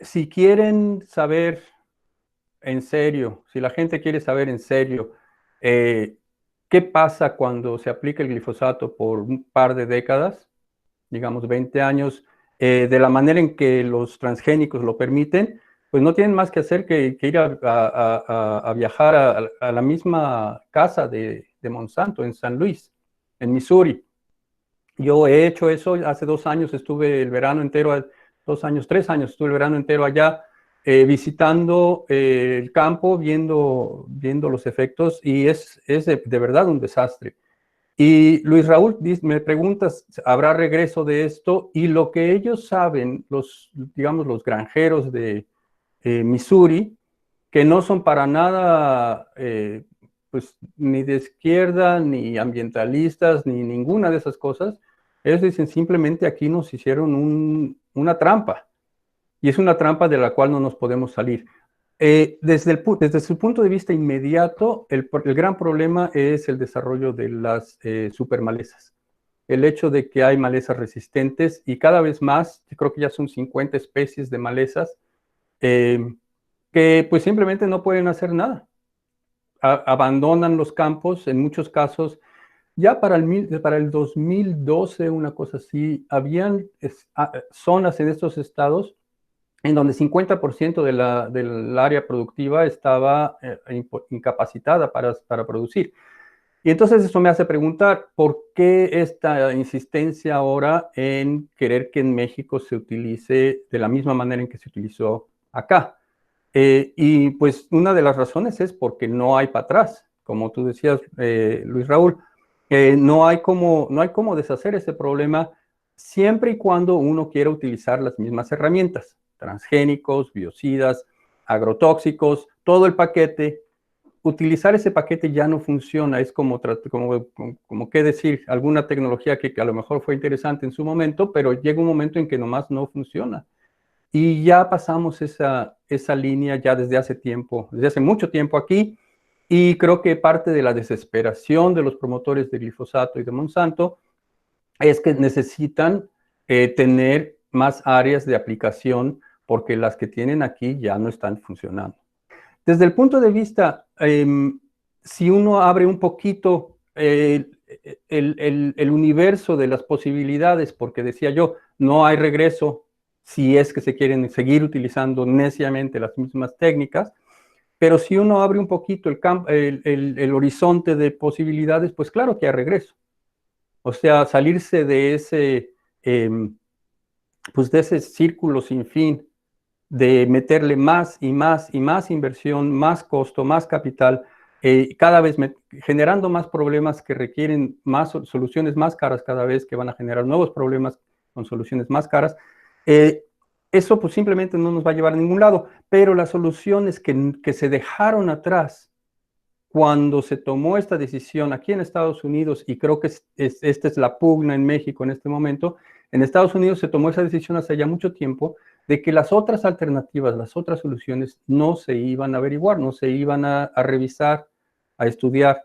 Si quieren saber en serio, si la gente quiere saber en serio qué pasa cuando se aplica el glifosato por un par de décadas, digamos 20 años, de la manera en que los transgénicos lo permiten, pues no tienen más que hacer que ir a viajar a la misma casa de Monsanto en San Luis, en Missouri. Yo he hecho eso, hace 2 años estuve el verano entero, 2 años, 3 años, estuve el verano entero allá visitando el campo, viendo los efectos y es de verdad un desastre. Y Luis Raúl me preguntas, ¿habrá regreso de esto? Y lo que ellos saben, digamos, los granjeros de Missouri, que no son para nada, pues, ni de izquierda, ni ambientalistas, ni ninguna de esas cosas, ellos dicen simplemente aquí nos hicieron una trampa, y es una trampa de la cual no nos podemos salir. Desde su punto de vista inmediato, el gran problema es el desarrollo de las supermalezas. El hecho de que hay malezas resistentes y cada vez más, yo creo que ya son 50 especies de malezas, que pues simplemente no pueden hacer nada. Abandonan los campos, en muchos casos. Ya para el 2012, una cosa así, habían zonas en estos estados en donde 50% del área productiva estaba incapacitada para producir. Y entonces eso me hace preguntar, ¿por qué esta insistencia ahora en querer que en México se utilice de la misma manera en que se utilizó acá? Y pues una de las razones es porque no hay para atrás, como tú decías, Luis Raúl, no hay cómo deshacer ese problema siempre y cuando uno quiera utilizar las mismas herramientas, transgénicos, biocidas, agrotóxicos, todo el paquete. Utilizar ese paquete ya no funciona, es como qué decir, alguna tecnología que a lo mejor fue interesante en su momento, pero llega un momento en que nomás no funciona. Y ya pasamos esa línea ya desde hace tiempo, desde hace mucho tiempo aquí, y creo que parte de la desesperación de los promotores de glifosato y de Monsanto es que necesitan tener más áreas de aplicación porque las que tienen aquí ya no están funcionando. Desde el punto de vista, si uno abre un poquito el universo de las posibilidades, porque decía yo, no hay regreso si es que se quieren seguir utilizando neciamente las mismas técnicas, pero si uno abre un poquito el horizonte de posibilidades, pues claro que hay regreso. O sea, salirse de pues de ese círculo sin fin, de meterle más y más y más inversión, más costo, más capital, cada vez generando más problemas que requieren más soluciones más caras cada vez, que van a generar nuevos problemas con soluciones más caras. Eso pues simplemente no nos va a llevar a ningún lado, pero las soluciones que se dejaron atrás cuando se tomó esta decisión aquí en Estados Unidos, y creo que esta es la pugna en México en este momento, en Estados Unidos se tomó esa decisión hace ya mucho tiempo de que las otras alternativas, las otras soluciones no se iban a averiguar, no se iban a revisar, a estudiar.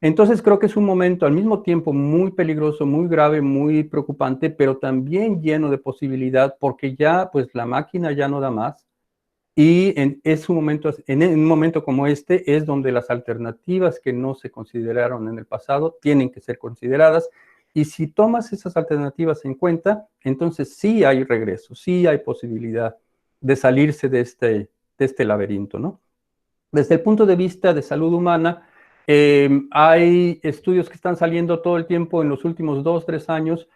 Entonces creo que es un momento al mismo tiempo muy peligroso, muy grave, muy preocupante, pero también lleno de posibilidad, porque ya pues la máquina ya no da más. Y en un momento como este es donde las alternativas que no se consideraron en el pasado tienen que ser consideradas. Y si tomas esas alternativas en cuenta, entonces sí hay regreso, sí hay posibilidad de salirse de este laberinto, ¿no? Desde el punto de vista de salud humana, hay estudios que están saliendo todo el tiempo en los últimos 2, 3 años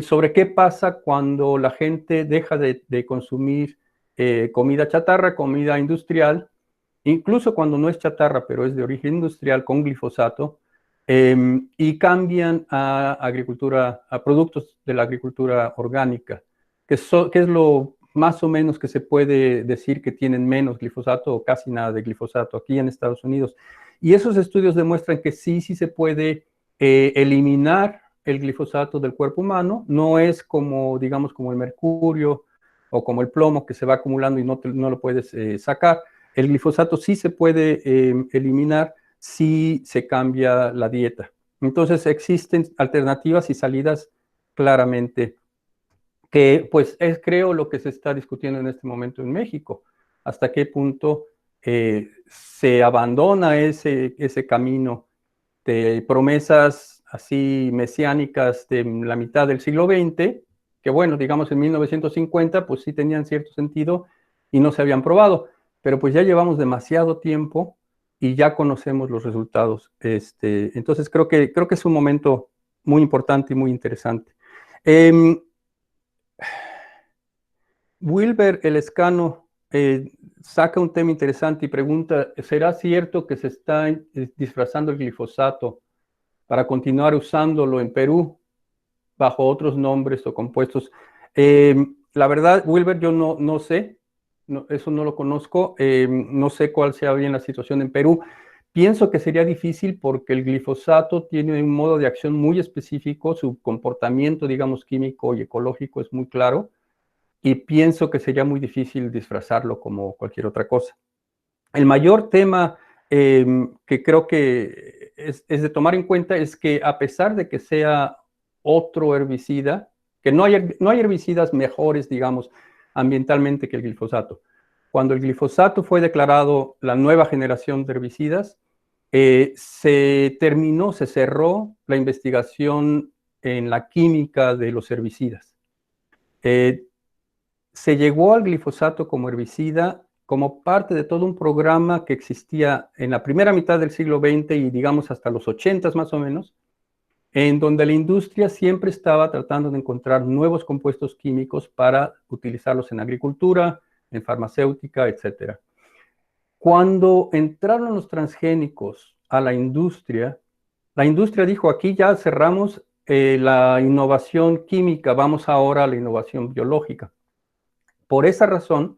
sobre qué pasa cuando la gente deja de consumir comida chatarra, comida industrial, incluso cuando no es chatarra, pero es de origen industrial con glifosato, y cambian a productos de la agricultura orgánica, que es lo más o menos que se puede decir que tienen menos glifosato o casi nada de glifosato aquí en Estados Unidos. Y esos estudios demuestran que sí se puede eliminar el glifosato del cuerpo humano. No es como, digamos, como el mercurio o como el plomo que se va acumulando y no lo puedes sacar. El glifosato sí se puede eliminar si se cambia la dieta. Entonces existen alternativas y salidas claramente, que pues es creo lo que se está discutiendo en este momento en México. Hasta qué punto se abandona ese camino de promesas así mesiánicas de la mitad del siglo XX, que bueno, digamos en 1950, pues sí tenían cierto sentido y no se habían probado, pero pues ya llevamos demasiado tiempo y ya conocemos los resultados. Entonces creo que es un momento muy importante y muy interesante. Wilber Elezcano saca un tema interesante y pregunta, ¿será cierto que se está disfrazando el glifosato para continuar usándolo en Perú bajo otros nombres o compuestos? La verdad, Wilber, yo no sé, eso no lo conozco, no sé cuál sea bien la situación en Perú. Pienso que sería difícil porque el glifosato tiene un modo de acción muy específico, su comportamiento, digamos, químico y ecológico es muy claro, y pienso que sería muy difícil disfrazarlo como cualquier otra cosa. El mayor tema que creo que es de tomar en cuenta es que a pesar de que sea otro herbicida, que no hay herbicidas mejores, digamos, ambientalmente que el glifosato. Cuando el glifosato fue declarado la nueva generación de herbicidas, se cerró la investigación en la química de los herbicidas. Se llegó al glifosato como herbicida como parte de todo un programa que existía en la primera mitad del siglo XX y digamos hasta los 80 más o menos, en donde la industria siempre estaba tratando de encontrar nuevos compuestos químicos para utilizarlos en agricultura, en farmacéutica, etc. Cuando entraron los transgénicos a la industria dijo, aquí ya cerramos la innovación química, vamos ahora a la innovación biológica. Por esa razón,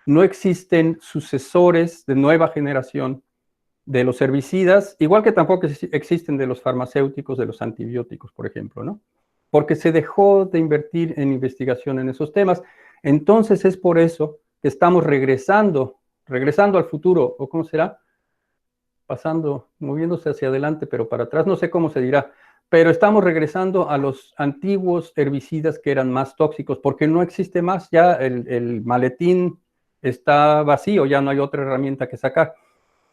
no existen sucesores de nueva generación de los herbicidas, igual que tampoco existen de los farmacéuticos, de los antibióticos, por ejemplo, ¿no? Porque se dejó de invertir en investigación en esos temas. Entonces es por eso que estamos regresando al futuro, o cómo será, moviéndose hacia adelante, pero para atrás, no sé cómo se dirá, pero estamos regresando a los antiguos herbicidas que eran más tóxicos, porque no existe más, ya el maletín está vacío, ya no hay otra herramienta que sacar.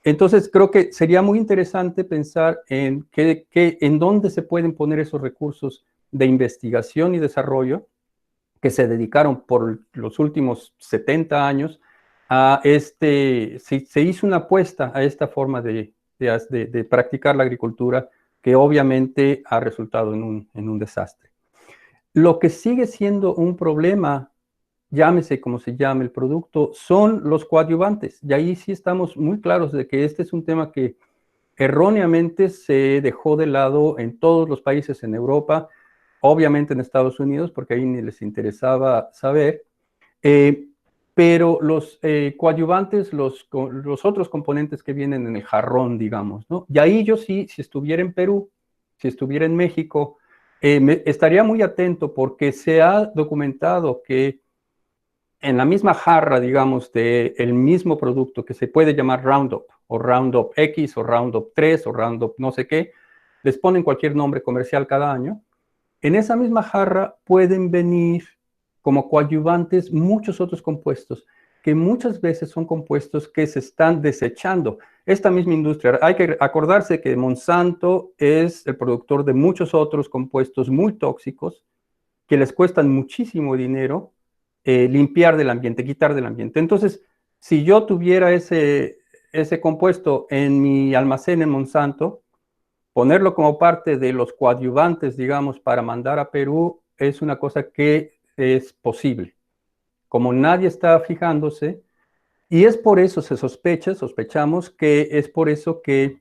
Entonces creo que sería muy interesante pensar en en dónde se pueden poner esos recursos de investigación y desarrollo que se dedicaron por los últimos 70 años a se hizo una apuesta a esta forma de practicar la agricultura, que obviamente ha resultado en un desastre. Lo que sigue siendo un problema, llámese como se llame el producto, son los coadyuvantes. Y ahí sí estamos muy claros de que este es un tema que erróneamente se dejó de lado en todos los países en Europa, obviamente en Estados Unidos, porque ahí ni les interesaba saber, pero los coadyuvantes, los otros componentes que vienen en el jarrón, digamos, ¿no? Y ahí yo sí, si estuviera en Perú, si estuviera en México, estaría muy atento, porque se ha documentado que en la misma jarra, digamos, del mismo producto, que se puede llamar Roundup, o Roundup X, o Roundup 3, o Roundup no sé qué, les ponen cualquier nombre comercial cada año. En esa misma jarra pueden venir como coadyuvantes muchos otros compuestos, que muchas veces son compuestos que se están desechando. Esta misma industria, hay que acordarse que Monsanto es el productor de muchos otros compuestos muy tóxicos, que les cuestan muchísimo dinero limpiar del ambiente, quitar del ambiente. Entonces, si yo tuviera ese compuesto en mi almacén en Monsanto, ponerlo como parte de los coadyuvantes, digamos, para mandar a Perú, es una cosa que es posible. Como nadie está fijándose, y es por eso sospechamos que es por eso que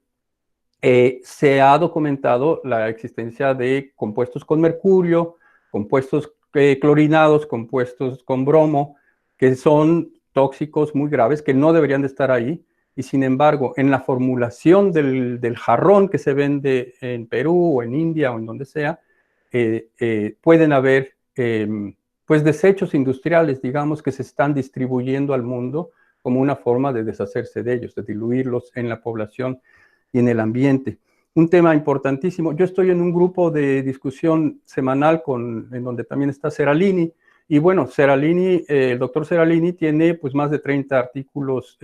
se ha documentado la existencia de compuestos con mercurio, compuestos clorinados, compuestos con bromo, que son tóxicos muy graves, que no deberían de estar ahí. Y sin embargo, en la formulación del jarrón que se vende en Perú o en India o en donde sea, pueden haber pues desechos industriales, digamos, que se están distribuyendo al mundo como una forma de deshacerse de ellos, de diluirlos en la población y en el ambiente. Un tema importantísimo. Yo estoy en un grupo de discusión semanal en donde también está Seralini. Y bueno, Seralini, el doctor Seralini tiene pues más de 30 artículos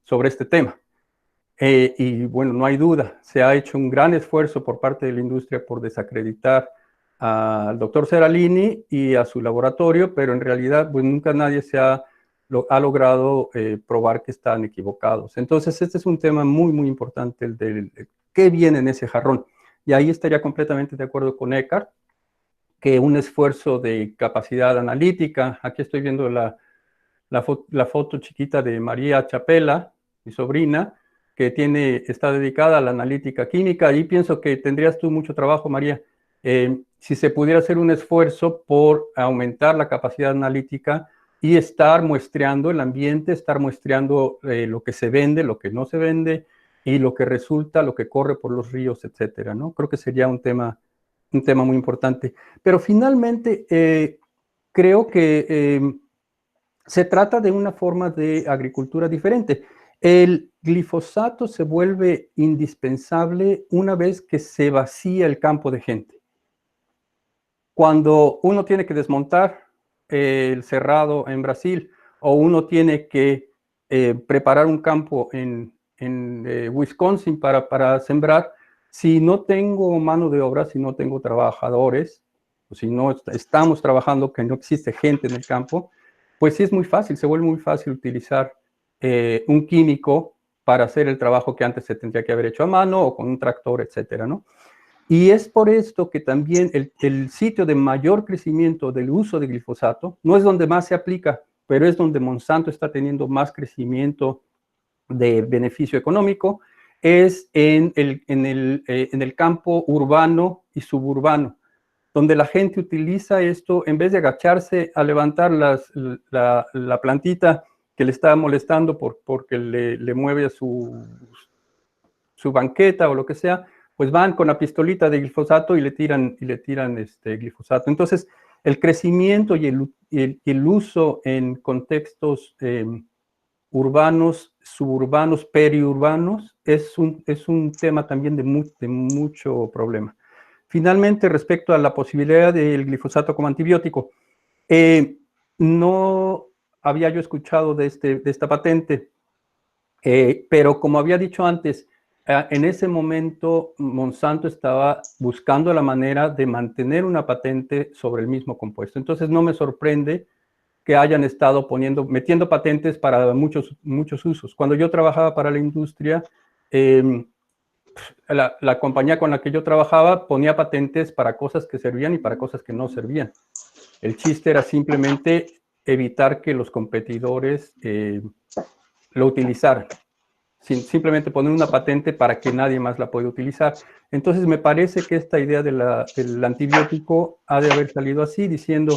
sobre este tema. Y bueno, no hay duda, se ha hecho un gran esfuerzo por parte de la industria por desacreditar al doctor Seralini y a su laboratorio, pero en realidad pues nunca nadie ha logrado probar que están equivocados. Entonces este es un tema muy, muy importante, el de qué viene en ese jarrón. Y ahí estaría completamente de acuerdo con Eckhart, que un esfuerzo de capacidad analítica, aquí estoy viendo la foto chiquita de María Chapela, mi sobrina, que está dedicada a la analítica química, y pienso que tendrías tú mucho trabajo, María, si se pudiera hacer un esfuerzo por aumentar la capacidad analítica y estar muestreando el ambiente, estar muestreando lo que se vende, lo que no se vende, y lo que resulta, lo que corre por los ríos, etcétera, ¿no? Creo que sería un tema muy importante. Pero finalmente, creo que se trata de una forma de agricultura diferente. El glifosato se vuelve indispensable una vez que se vacía el campo de gente. Cuando uno tiene que desmontar el cerrado en Brasil, o uno tiene que preparar un campo en Wisconsin para sembrar, si no tengo mano de obra, si no tengo trabajadores, o si no estamos trabajando, que no existe gente en el campo, pues sí es muy fácil, se vuelve muy fácil utilizar un químico para hacer el trabajo que antes se tendría que haber hecho a mano o con un tractor, etcétera, ¿no? Y es por esto que también el sitio de mayor crecimiento del uso de glifosato no es donde más se aplica, pero es donde Monsanto está teniendo más crecimiento de beneficio económico, es en el campo urbano y suburbano, donde la gente utiliza esto en vez de agacharse a levantar la plantita que le está molestando porque le mueve su banqueta o lo que sea, pues van con la pistolita de glifosato y le tiran glifosato. Entonces, el crecimiento y el uso en contextos urbanos, suburbanos, periurbanos, es un tema también de mucho problema. Finalmente, respecto a la posibilidad del glifosato como antibiótico, no había yo escuchado de esta patente, pero como había dicho antes, En ese momento Monsanto estaba buscando la manera de mantener una patente sobre el mismo compuesto. Entonces no me sorprende que hayan estado metiendo patentes para muchos usos. Cuando yo trabajaba para la industria, la compañía con la que yo trabajaba ponía patentes para cosas que servían y para cosas que no servían. El chiste era simplemente evitar que los competidores lo utilizaran. Simplemente poner una patente para que nadie más la pueda utilizar. Entonces me parece que esta idea del antibiótico ha de haber salido así, diciendo,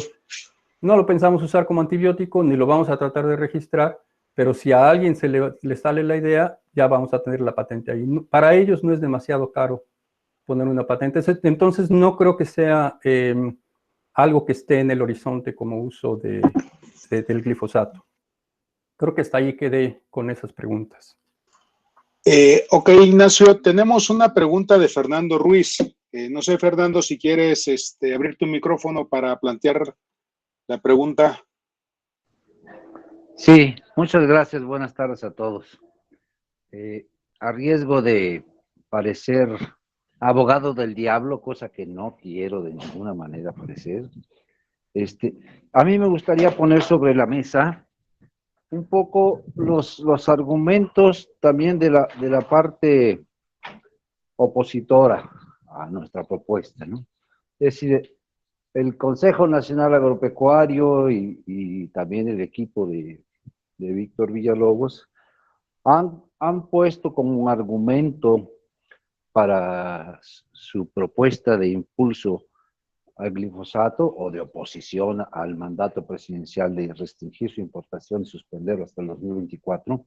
no lo pensamos usar como antibiótico, ni lo vamos a tratar de registrar, pero si a alguien le sale la idea, ya vamos a tener la patente ahí. Para ellos no es demasiado caro poner una patente, entonces no creo que sea algo que esté en el horizonte como uso del glifosato. Creo que hasta ahí quedé con esas preguntas. Ok, Ignacio, tenemos una pregunta de Fernando Ruiz. No sé, Fernando, si quieres abrir tu micrófono para plantear la pregunta. Sí, muchas gracias. Buenas tardes a todos. A riesgo de parecer abogado del diablo, cosa que no quiero de ninguna manera parecer, a mí me gustaría poner sobre la mesa un poco los argumentos también de la parte opositora a nuestra propuesta, ¿no? Es decir, el Consejo Nacional Agropecuario y también el equipo de Víctor Villalobos han puesto como un argumento para su propuesta de impulso al glifosato o de oposición al mandato presidencial de restringir su importación y suspenderlo hasta el 2024,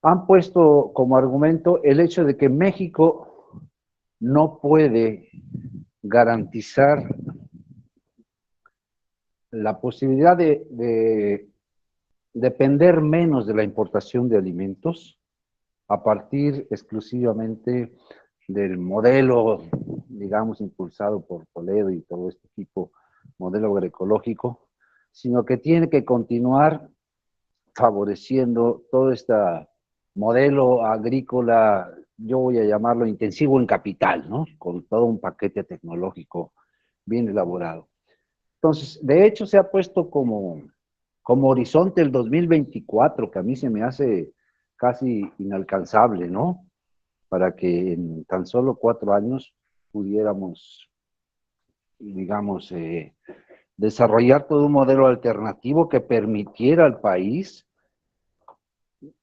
han puesto como argumento el hecho de que México no puede garantizar la posibilidad de depender menos de la importación de alimentos a partir exclusivamente del modelo, digamos, impulsado por Toledo y todo este tipo, modelo agroecológico, sino que tiene que continuar favoreciendo todo este modelo agrícola, yo voy a llamarlo intensivo en capital, ¿no? Con todo un paquete tecnológico bien elaborado. Entonces, de hecho, se ha puesto como horizonte el 2024, que a mí se me hace casi inalcanzable, ¿no? Para que en tan solo 4 años pudiéramos, digamos, desarrollar todo un modelo alternativo que permitiera al país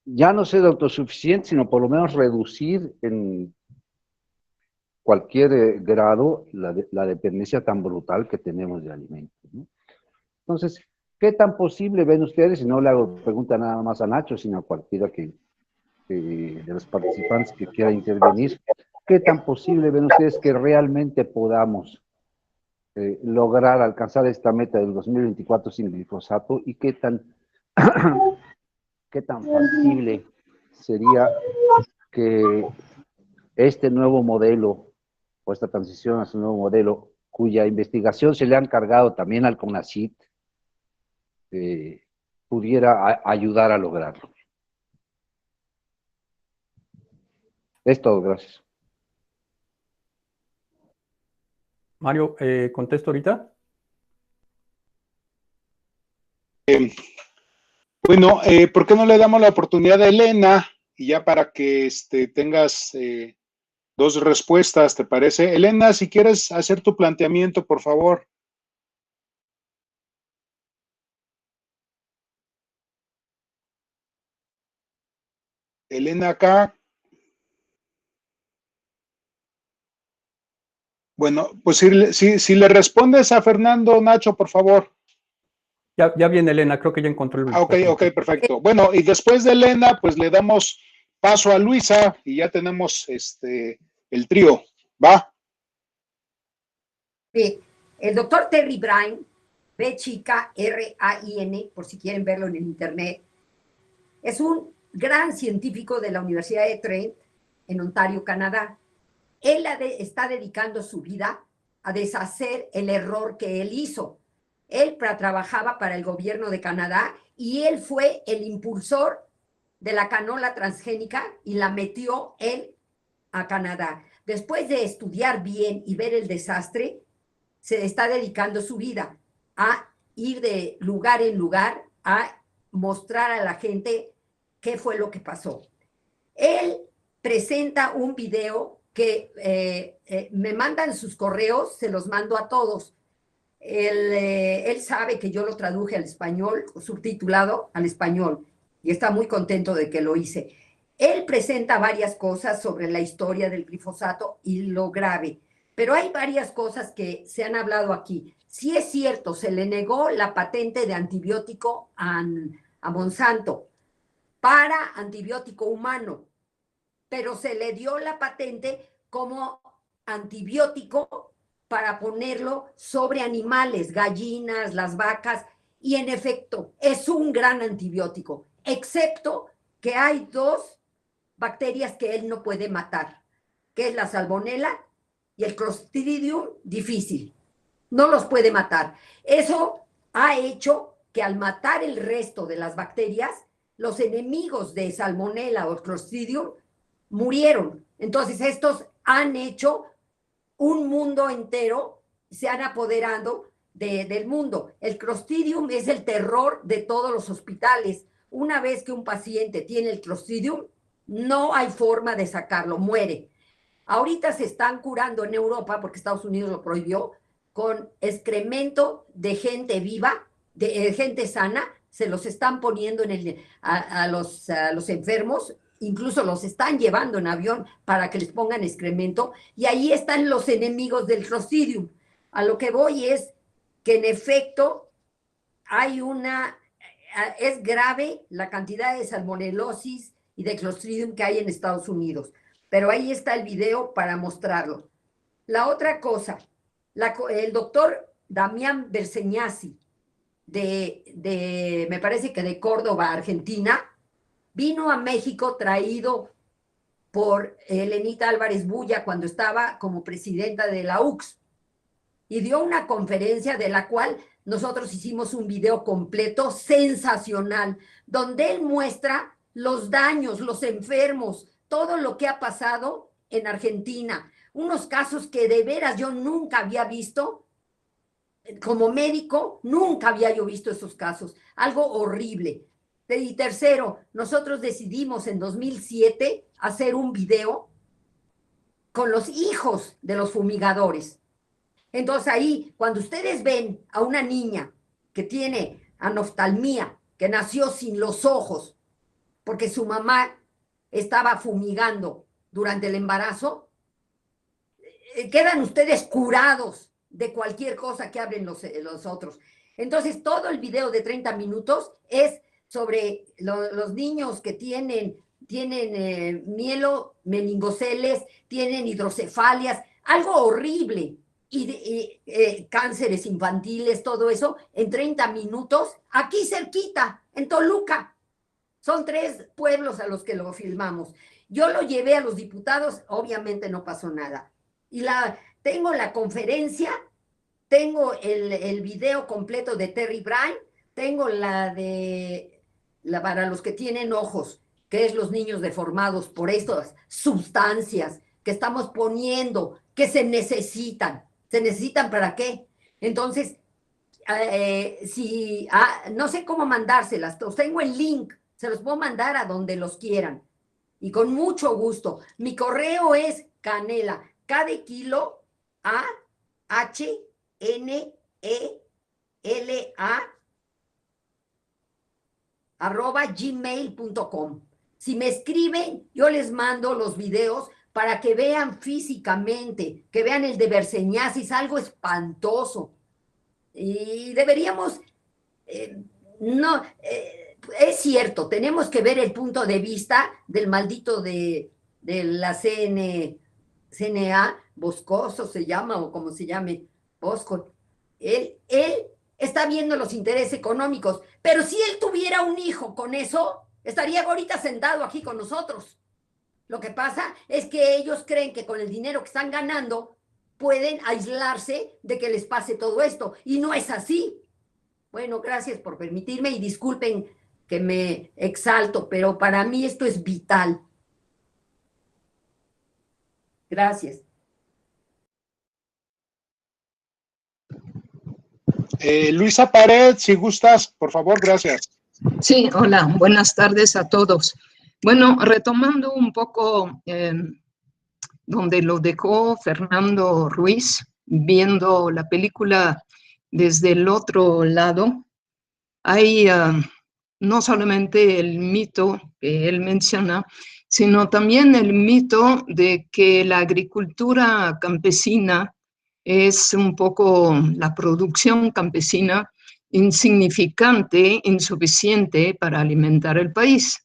ya no ser autosuficiente, sino por lo menos reducir en cualquier grado la dependencia tan brutal que tenemos de alimentos, ¿no? Entonces, ¿qué tan posible ven ustedes? Y no le hago pregunta nada más a Nacho, sino a cualquiera de los participantes que quiera intervenir. ¿Qué tan posible ven ustedes que realmente podamos lograr alcanzar esta meta del 2024 sin glifosato? ¿Y qué tan factible sería que este nuevo modelo o esta transición a su nuevo modelo, cuya investigación se le ha encargado también al CONACYT, pudiera ayudar a lograrlo? Es todo, gracias. Mario, ¿contesto ahorita? Bueno, ¿por qué no le damos la oportunidad a Elena? Y ya para que tengas 2 respuestas, ¿te parece? Elena, si quieres hacer tu planteamiento, por favor. Elena acá. Bueno, pues si le respondes a Fernando, Nacho, por favor. Ya viene Elena, creo que ya encontró el... Ok, perfecto. Bueno, y después de Elena, pues le damos paso a Luisa y ya tenemos el trío. ¿Va? Bien, el doctor Terry Bryan, B chica R-A-I-N, por si quieren verlo en el internet, es un gran científico de la Universidad de Trent, en Ontario, Canadá. Él está dedicando su vida a deshacer el error que él hizo. Él trabajaba para el gobierno de Canadá y él fue el impulsor de la canola transgénica y la metió él a Canadá. Después de estudiar bien y ver el desastre, se está dedicando su vida a ir de lugar en lugar a mostrar a la gente qué fue lo que pasó. Él presenta un video que me mandan sus correos, se los mando a todos. Él sabe que yo lo traduje al español, subtitulado al español, y está muy contento de que lo hice. Él presenta varias cosas sobre la historia del glifosato y lo grave, pero hay varias cosas que se han hablado aquí. Sí es cierto, se le negó la patente de antibiótico a Monsanto para antibiótico humano, pero se le dio la patente como antibiótico para ponerlo sobre animales, gallinas, las vacas, y en efecto es un gran antibiótico, excepto que hay 2 bacterias que él no puede matar, que es la salmonela y el Clostridium difficile. No los puede matar. Eso ha hecho que al matar el resto de las bacterias, los enemigos de salmonela o Clostridium murieron. Entonces estos han hecho un mundo entero, se han apoderado del mundo. El Clostridium es el terror de todos los hospitales. Una vez que un paciente tiene el Clostridium, no hay forma de sacarlo, muere. Ahorita se están curando en Europa, porque Estados Unidos lo prohibió, con excremento de gente viva, de gente sana, se los están poniendo a los enfermos, incluso los están llevando en avión para que les pongan excremento, y ahí están los enemigos del Clostridium. A lo que voy es que en efecto es grave la cantidad de salmonelosis y de Clostridium que hay en Estados Unidos, pero ahí está el video para mostrarlo. La otra cosa, el doctor Damián Berseñasi, me parece que de Córdoba, Argentina, vino a México traído por Elenita Álvarez Bulla cuando estaba como presidenta de la UCS y dio una conferencia de la cual nosotros hicimos un video completo sensacional, donde él muestra los daños, los enfermos, todo lo que ha pasado en Argentina, unos casos que de veras yo nunca había visto. Como médico, nunca había yo visto esos casos, algo horrible. Y tercero, nosotros decidimos en 2007 hacer un video con los hijos de los fumigadores. Entonces ahí, cuando ustedes ven a una niña que tiene anoftalmía, que nació sin los ojos, porque su mamá estaba fumigando durante el embarazo, quedan ustedes curados de cualquier cosa que hablen los otros. Entonces, todo el video de 30 minutos es sobre los niños que tienen mielomeningoceles, tienen hidrocefalias, algo horrible, y cánceres infantiles, todo eso, en 30 minutos, aquí cerquita, en Toluca. Son 3 pueblos a los que lo filmamos. Yo lo llevé a los diputados, obviamente no pasó nada. Y tengo la conferencia, tengo el video completo de Terry Bryan, tengo para los que tienen ojos, que es los niños deformados por estas sustancias que estamos poniendo, que se necesitan. ¿Se necesitan para qué? Entonces, no sé cómo mandárselas, os tengo el link, se los puedo mandar a donde los quieran. Y con mucho gusto. Mi correo es canela, K de kilo, A, H, N, E, L, A, @gmail.com. Si me escriben, yo les mando los videos para que vean físicamente, que vean el de Berseñasi, es algo espantoso. Y deberíamos, es cierto, tenemos que ver el punto de vista del maldito de la CNA, Boscoso se llama, o como se llame, Bosco. Él está viendo los intereses económicos, pero si él tuviera un hijo con eso, estaría ahorita sentado aquí con nosotros. Lo que pasa es que ellos creen que con el dinero que están ganando pueden aislarse de que les pase todo esto, y no es así. Bueno, gracias por permitirme y disculpen que me exalto, pero para mí esto es vital. Gracias. Luisa Pared, si gustas, por favor, gracias. Sí, hola, buenas tardes a todos. Bueno, retomando un poco donde lo dejó Fernando Ruiz, viendo la película desde el otro lado, hay no solamente el mito que él menciona, sino también el mito de que la agricultura campesina es un poco la producción campesina insignificante, insuficiente para alimentar el país.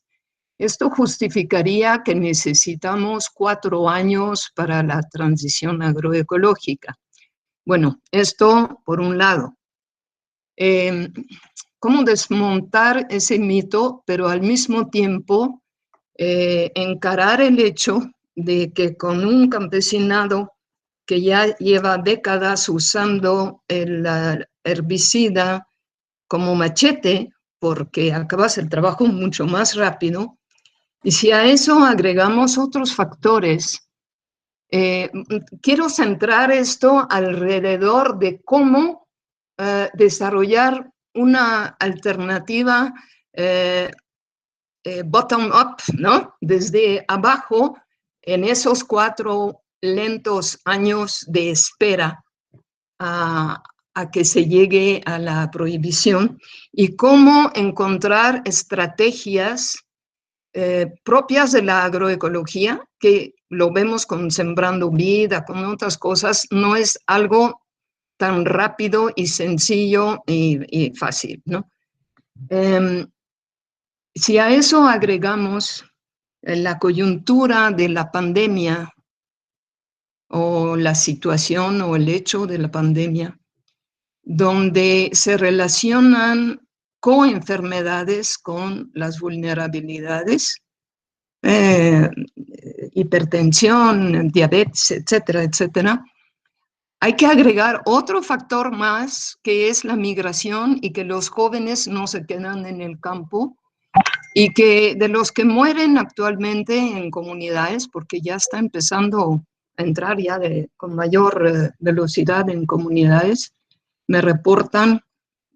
Esto justificaría que necesitamos 4 años para la transición agroecológica. Bueno, esto por un lado. ¿Cómo desmontar ese mito, pero al mismo tiempo encarar el hecho de que con un campesinado que ya lleva décadas usando el herbicida como machete, porque acabas el trabajo mucho más rápido, y si a eso agregamos otros factores, quiero centrar esto alrededor de cómo desarrollar una alternativa bottom-up, ¿no? Desde abajo, en esos 4 lentos años de espera a que se llegue a la prohibición, y cómo encontrar estrategias propias de la agroecología, que lo vemos con Sembrando Vida, con otras cosas, no es algo tan rápido y sencillo y fácil, ¿no? Si a eso agregamos la coyuntura de la pandemia o la situación o el hecho de la pandemia, donde se relacionan coenfermedades con las vulnerabilidades, hipertensión, diabetes, etcétera, etcétera, hay que agregar otro factor más, que es la migración, y que los jóvenes no se quedan en el campo, y que de los que mueren actualmente en comunidades, porque ya está empezando a entrar ya con mayor velocidad en comunidades, me reportan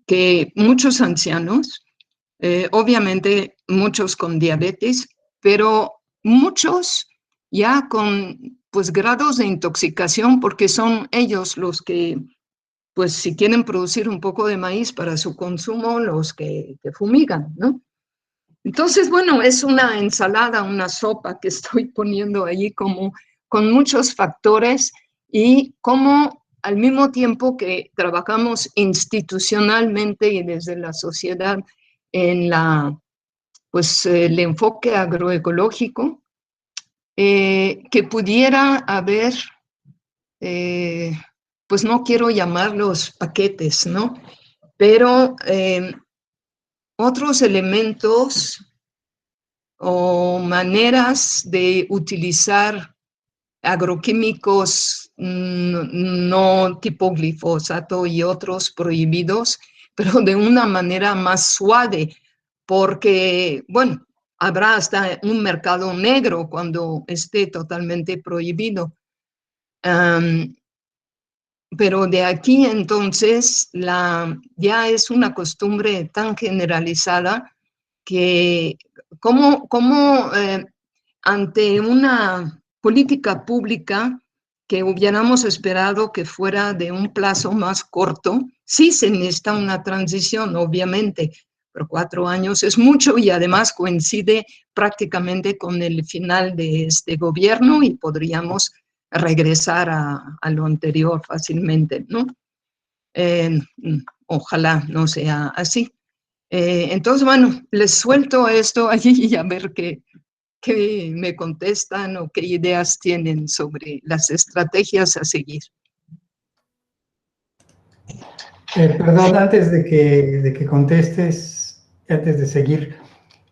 que muchos ancianos, obviamente muchos con diabetes, pero muchos ya con pues grados de intoxicación, porque son ellos los que, pues si quieren producir un poco de maíz para su consumo, los que fumigan, ¿no? Entonces, bueno, es una ensalada, una sopa que estoy poniendo ahí como con muchos factores, y como al mismo tiempo que trabajamos institucionalmente y desde la sociedad en pues, el enfoque agroecológico, que pudiera haber, pues no quiero llamarlos paquetes, ¿no? Pero otros elementos o maneras de utilizar agroquímicos no tipo glifosato y otros prohibidos, pero de una manera más suave, porque, bueno, habrá hasta un mercado negro cuando esté totalmente prohibido. Pero de aquí entonces ya es una costumbre tan generalizada que como ante una política pública que hubiéramos esperado que fuera de un plazo más corto, sí se necesita una transición, obviamente, pero 4 años es mucho, y además coincide prácticamente con el final de este gobierno y podríamos regresar a lo anterior fácilmente, ¿no? Ojalá no sea así. Entonces, bueno, les suelto esto allí y a ver qué me contestan o qué ideas tienen sobre las estrategias a seguir. Perdón, antes de que contestes, antes de seguir,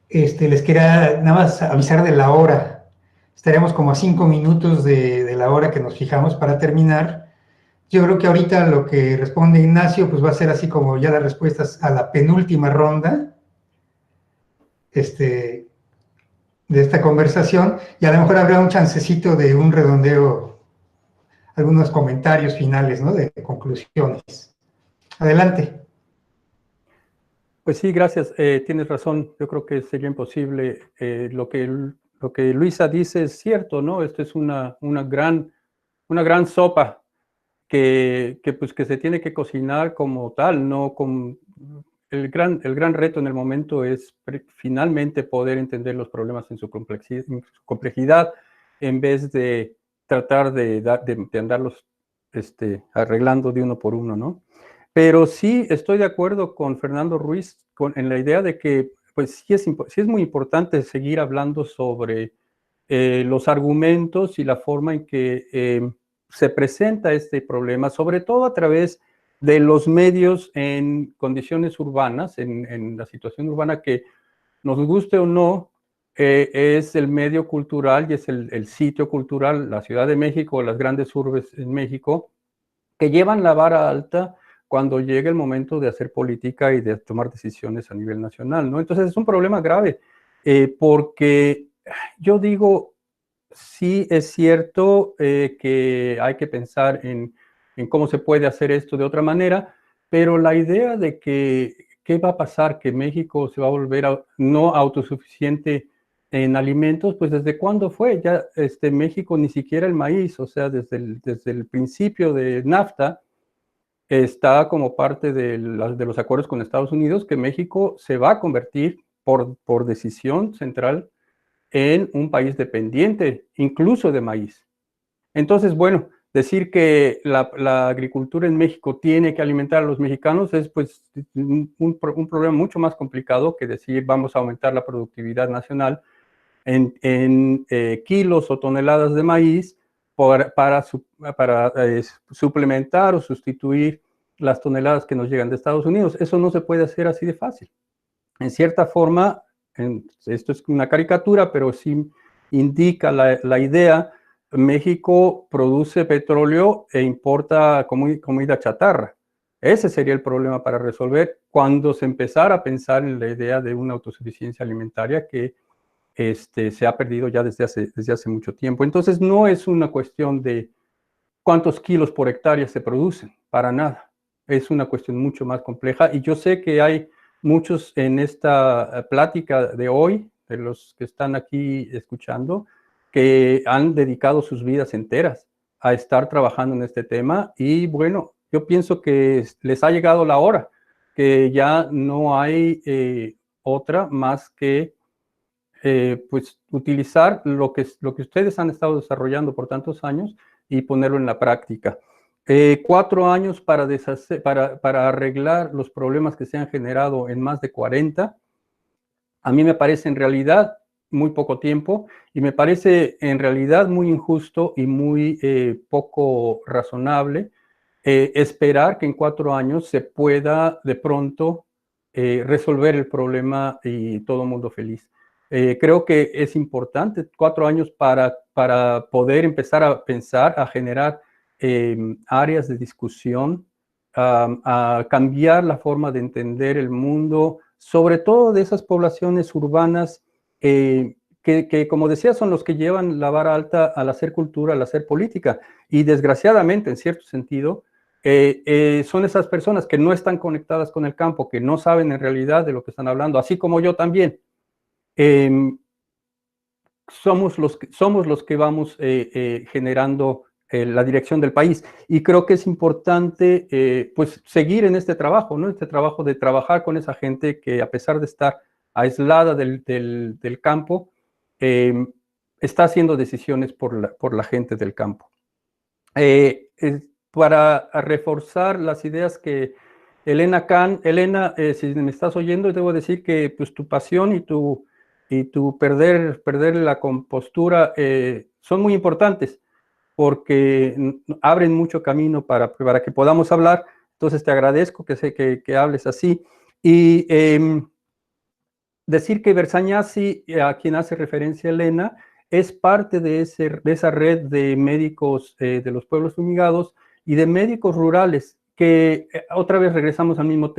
les quería nada más avisar de la hora. Estaremos como a 5 minutos de la hora que nos fijamos para terminar. Yo creo que ahorita lo que responde Ignacio, pues va a ser así como ya las respuestas a la penúltima ronda. de esta conversación, y a lo mejor habrá un chancecito de un redondeo, algunos comentarios finales, ¿no? De conclusiones. Adelante. Pues sí, gracias. Tienes razón. Yo creo que sería imposible. Lo que Luisa dice es cierto, ¿no? Esto es una gran sopa que se tiene que cocinar como tal, ¿no? El gran reto en el momento es finalmente poder entender los problemas en su complejidad en vez de tratar de andarlos arreglando de uno por uno, ¿no? Pero sí estoy de acuerdo con Fernando Ruiz en la idea de que pues sí es muy importante seguir hablando sobre los argumentos y la forma en que se presenta este problema, sobre todo a través de los medios en condiciones urbanas, en la situación urbana que nos guste o no, es el medio cultural y es el sitio cultural, la Ciudad de México, las grandes urbes en México, que llevan la vara alta cuando llega el momento de hacer política y de tomar decisiones a nivel nacional, ¿no? Entonces es un problema grave, porque yo digo, sí es cierto que hay que pensar en cómo se puede hacer esto de otra manera, pero la idea de que qué va a pasar, que México se va a volver no autosuficiente en alimentos, pues ¿desde cuándo fue? Ya México ni siquiera el maíz, o sea, desde el principio de NAFTA, está como parte de los acuerdos con Estados Unidos, que México se va a convertir por decisión central en un país dependiente, incluso de maíz. Entonces, bueno, decir que la agricultura en México tiene que alimentar a los mexicanos es pues un problema mucho más complicado que decir vamos a aumentar la productividad nacional en kilos o toneladas de maíz para suplementar o sustituir las toneladas que nos llegan de Estados Unidos. Eso no se puede hacer así de fácil. En cierta forma, esto es una caricatura, pero sí indica la idea. México produce petróleo e importa comida chatarra. Ese sería el problema para resolver cuando se empezara a pensar en la idea de una autosuficiencia alimentaria que se ha perdido ya desde hace mucho tiempo. Entonces, no es una cuestión de cuántos kilos por hectárea se producen, para nada. Es una cuestión mucho más compleja y yo sé que hay muchos en esta plática de hoy, de los que están aquí escuchando, que han dedicado sus vidas enteras a estar trabajando en este tema y bueno, yo pienso que les ha llegado la hora, que ya no hay otra más que pues utilizar lo que ustedes han estado desarrollando por tantos años y ponerlo en la práctica. 4 años para arreglar los problemas que se han generado en más de 40, a mí me parece en realidad muy poco tiempo y me parece en realidad muy injusto y muy poco razonable esperar que en 4 años se pueda de pronto resolver el problema y todo el mundo feliz. Creo que es importante 4 años para poder empezar a pensar, a generar áreas de discusión, a cambiar la forma de entender el mundo, sobre todo de esas poblaciones urbanas que, como decía, son los que llevan la vara alta al hacer cultura, al hacer política. Y desgraciadamente, en cierto sentido, son esas personas que no están conectadas con el campo, que no saben en realidad de lo que están hablando, así como yo también. Somos los que vamos generando la dirección del país. Y creo que es importante pues seguir en este trabajo, ¿no? Este trabajo de trabajar con esa gente que a pesar de estar aislada del campo, está haciendo decisiones por la gente del campo. Para reforzar las ideas que Elena, si me estás oyendo, debo decir que pues, tu pasión y tu perder la compostura son muy importantes porque abren mucho camino para que podamos hablar. Entonces te agradezco que hables así. Y decir que Versañasi, a quien hace referencia Elena, es parte de esa red de médicos de los pueblos fumigados y de médicos rurales, que otra vez regresamos al mismo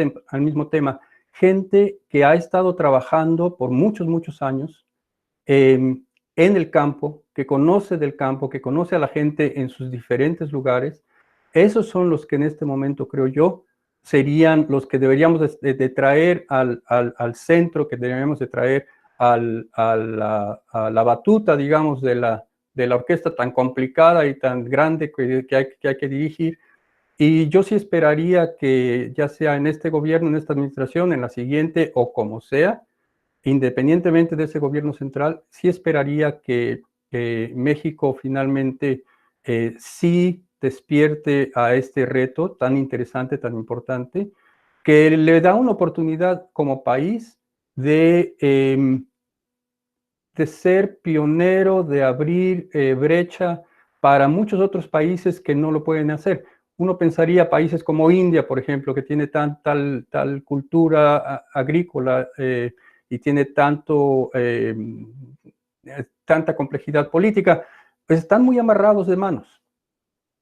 tema, gente que ha estado trabajando por muchos, muchos años en el campo, que conoce del campo, que conoce a la gente en sus diferentes lugares. Esos son los que en este momento, creo yo, serían los que deberíamos de traer al centro, que deberíamos de traer a la batuta, digamos, de la orquesta tan complicada y tan grande que hay que dirigir. Y yo sí esperaría que ya sea en este gobierno, en esta administración, en la siguiente o como sea, independientemente de ese gobierno central, sí esperaría que México finalmente sí despierte a este reto tan interesante, tan importante, que le da una oportunidad como país de ser pionero, de abrir brecha para muchos otros países que no lo pueden hacer. Uno pensaría países como India, por ejemplo, que tiene tal cultura agrícola y tiene tanta complejidad política, pues están muy amarrados de manos.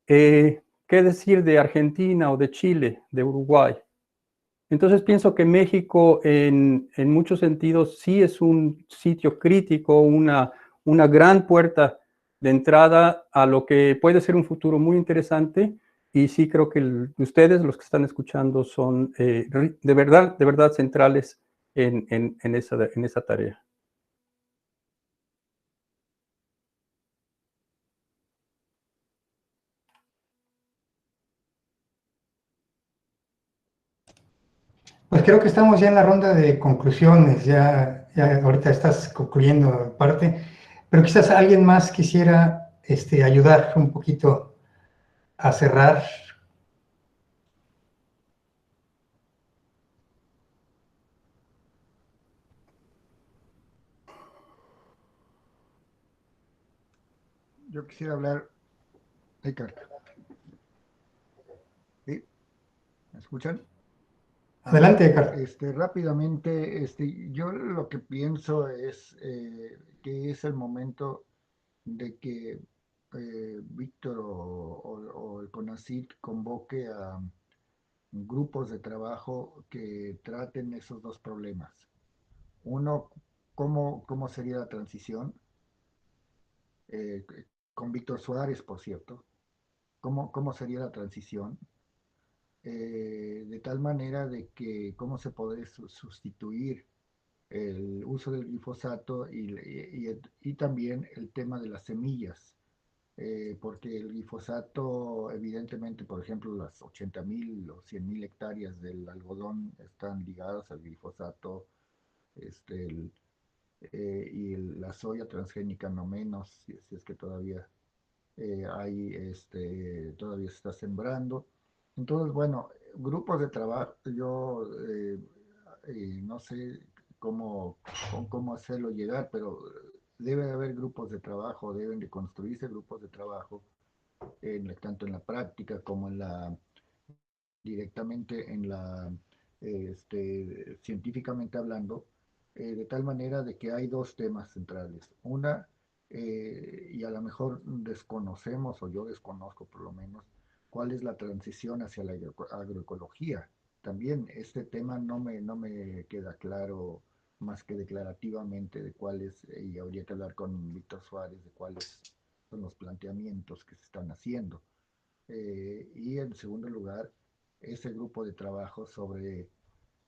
¿Qué decir de Argentina o de Chile, de Uruguay? Entonces pienso que México en muchos sentidos sí es un sitio crítico, una gran puerta de entrada a lo que puede ser un futuro muy interesante, y sí creo que ustedes, los que están escuchando, son de verdad centrales en esa tarea. Pues creo que estamos ya en la ronda de conclusiones, ya ahorita estás concluyendo parte, pero quizás alguien más quisiera ayudar un poquito a cerrar. Yo quisiera hablar, Ricardo. ¿Sí? ¿Me escuchan? Adelante, Edgar. Rápidamente, yo lo que pienso es que es el momento de que Víctor o el CONACYT convoque a grupos de trabajo que traten esos dos problemas. Uno, cómo sería la transición, eh, con Víctor Suárez, por cierto, cómo sería la transición, de tal manera de que cómo se podría sustituir el uso del glifosato y también el tema de las semillas, porque el glifosato, evidentemente, por ejemplo, las 80.000 o 100.000 hectáreas del algodón están ligadas al glifosato, la soya transgénica no menos, si es que todavía todavía se está sembrando. Entonces, bueno, grupos de trabajo, yo no sé cómo hacerlo llegar, pero debe haber grupos de trabajo, deben de construirse grupos de trabajo, tanto en la práctica como directamente científicamente hablando, de tal manera de que hay dos temas centrales. Una, y a lo mejor desconocemos, o yo desconozco por lo menos, cuál es la transición hacia la agroecología. También este tema no me queda claro más que declarativamente de cuáles, y habría que hablar con Víctor Suárez de cuáles son los planteamientos que se están haciendo. Y en segundo lugar, ese grupo de trabajo sobre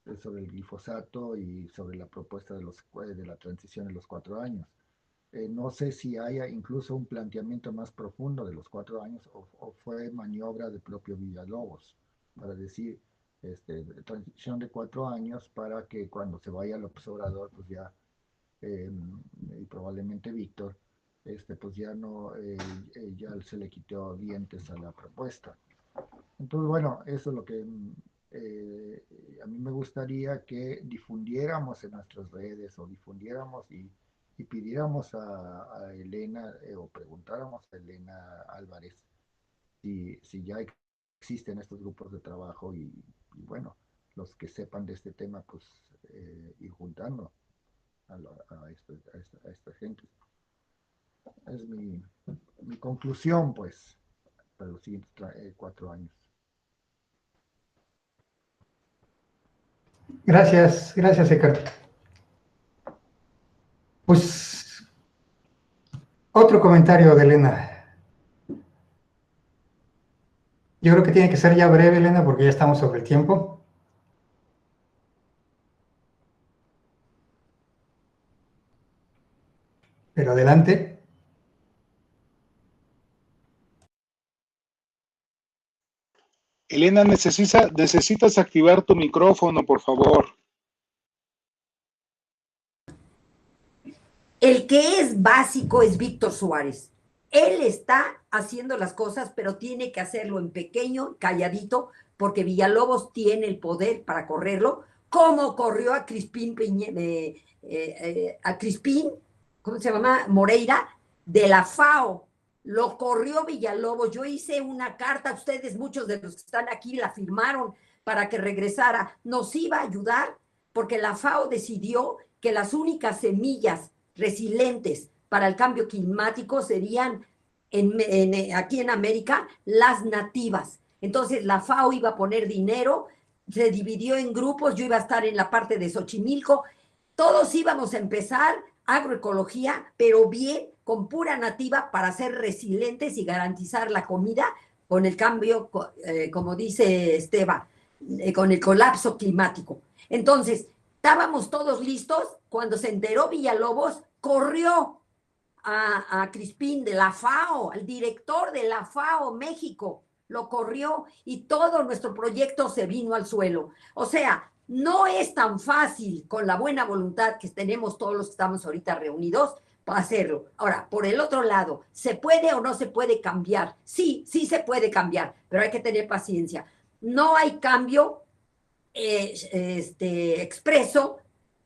el glifosato y sobre la propuesta de la transición en los 4 años. No sé si haya incluso un planteamiento más profundo de los 4 años o fue maniobra de propio Villalobos para decir transición de 4 años para que cuando se vaya al observador, pues ya, y probablemente Víctor, pues ya no, ya se le quitó dientes a la propuesta. Entonces, bueno, eso es lo que a mí me gustaría que difundiéramos en nuestras redes o difundiéramos y pidiéramos a Elena o preguntáramos a Elena Álvarez si ya existen estos grupos de trabajo y bueno, los que sepan de este tema, pues ir juntando a esta gente. Es mi conclusión, pues, para los siguientes 4 años. Gracias, Eckhart. Pues otro comentario de Elena. Yo creo que tiene que ser ya breve, Elena, porque ya estamos sobre el tiempo. Pero adelante. Elena, necesitas activar tu micrófono, por favor. El que es básico es Víctor Suárez. Él está haciendo las cosas, pero tiene que hacerlo en pequeño, calladito, porque Villalobos tiene el poder para correrlo, como corrió a Crispín, ¿cómo se llama? Moreira, de la FAO. Lo corrió Villalobos. Yo hice una carta, ustedes, muchos de los que están aquí, la firmaron para que regresara. Nos iba a ayudar, porque la FAO decidió que las únicas semillas resilientes para el cambio climático serían aquí en América las nativas. Entonces la FAO iba a poner dinero, se dividió en grupos, yo iba a estar en la parte de Xochimilco, todos íbamos a empezar agroecología, pero bien, con pura nativa para ser resilientes y garantizar la comida con el cambio, como dice Esteba, con el colapso climático. Entonces, estábamos todos listos. Cuando se enteró Villalobos, corrió a Crispín de la FAO, al director de la FAO México, lo corrió y todo nuestro proyecto se vino al suelo. O sea, no es tan fácil con la buena voluntad que tenemos todos los que estamos ahorita reunidos para hacerlo. Ahora, por el otro lado, ¿se puede o no se puede cambiar? Sí, sí se puede cambiar, pero hay que tener paciencia. No hay cambio expreso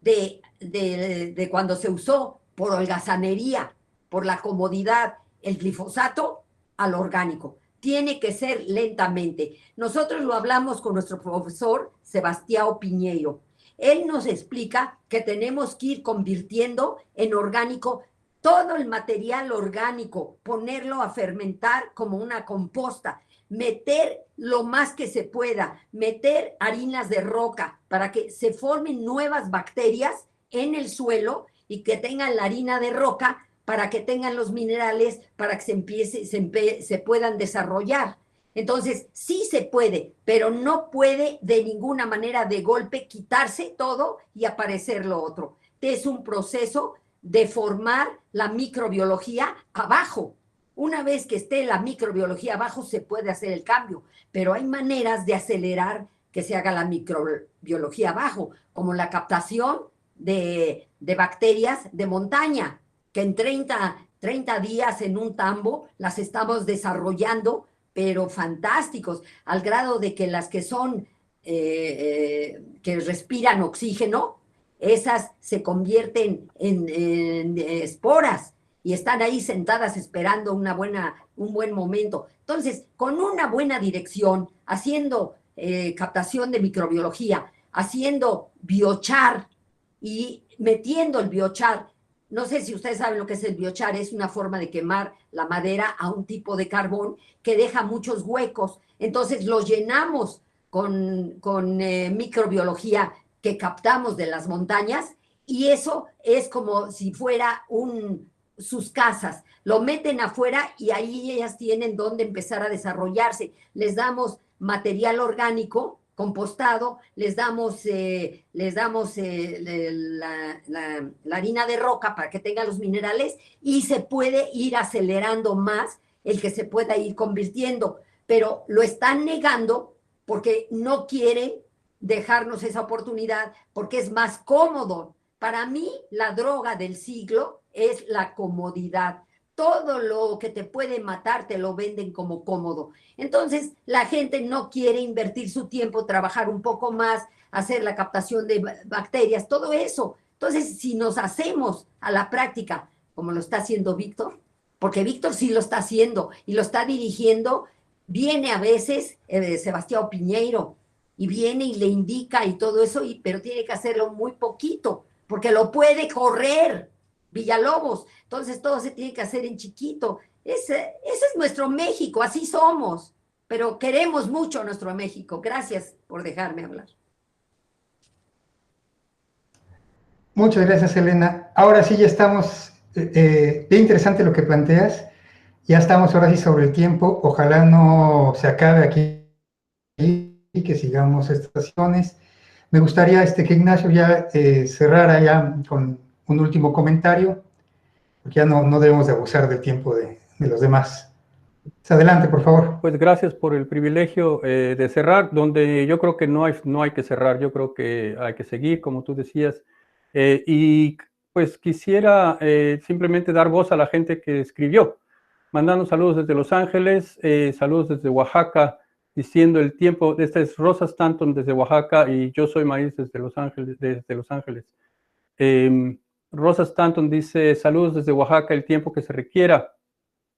de cuando se usó por holgazanería, por la comodidad, el glifosato al orgánico. Tiene que ser lentamente. Nosotros lo hablamos con nuestro profesor Sebastião Piñeiro. Él nos explica que tenemos que ir convirtiendo en orgánico todo el material orgánico, ponerlo a fermentar como una composta, meter lo más que se pueda, meter harinas de roca para que se formen nuevas bacterias en el suelo y que tengan la harina de roca para que tengan los minerales, para que se puedan desarrollar. Entonces, sí se puede, pero no puede de ninguna manera de golpe quitarse todo y aparecer lo otro. Es un proceso de formar la microbiología abajo. Una vez que esté la microbiología abajo, se puede hacer el cambio, pero hay maneras de acelerar que se haga la microbiología abajo, como la captación de bacterias de montaña, que en 30 días en un tambo las estamos desarrollando, pero fantásticos, al grado de que las que son, que respiran oxígeno, esas se convierten en esporas y están ahí sentadas esperando un buen momento. Entonces, con una buena dirección, haciendo captación de microbiología, haciendo biochar y metiendo el biochar. No sé si ustedes saben lo que es el biochar, es una forma de quemar la madera a un tipo de carbón que deja muchos huecos. Entonces los llenamos con microbiología que captamos de las montañas y eso es como si fuera sus casas. Lo meten afuera y ahí ellas tienen donde empezar a desarrollarse. Les damos material orgánico compostado, les damos la harina de roca para que tenga los minerales y se puede ir acelerando más el que se pueda ir convirtiendo, pero lo están negando porque no quieren dejarnos esa oportunidad, porque es más cómodo. Para mí, la droga del siglo es la comodidad. Todo lo que te puede matar te lo venden como cómodo. Entonces, la gente no quiere invertir su tiempo, trabajar un poco más, hacer la captación de bacterias, todo eso. Entonces, si nos hacemos a la práctica, como lo está haciendo Víctor, porque Víctor sí lo está haciendo y lo está dirigiendo, viene a veces Sebastião Piñeiro y viene y le indica y todo eso, pero tiene que hacerlo muy poquito, porque lo puede correr Villalobos. Entonces todo se tiene que hacer en chiquito. Ese es nuestro México, así somos, pero queremos mucho nuestro México. Gracias por dejarme hablar. Muchas gracias, Elena. Ahora sí ya estamos, bien interesante lo que planteas. Ya estamos ahora sí sobre el tiempo. Ojalá no se acabe aquí y que sigamos estas sesiones. Me gustaría que Ignacio ya cerrara ya con un último comentario, porque ya no debemos de abusar del tiempo de los demás. Adelante, por favor. Pues gracias por el privilegio de cerrar, donde yo creo que no hay que cerrar, yo creo que hay que seguir, como tú decías. Y pues quisiera simplemente dar voz a la gente que escribió, mandando saludos desde Los Ángeles, saludos desde Oaxaca, diciendo el tiempo. Esta es Rosa Stanton desde Oaxaca y yo soy Maíz desde Los Ángeles. Rosa Stanton dice, saludos desde Oaxaca, el tiempo que se requiera.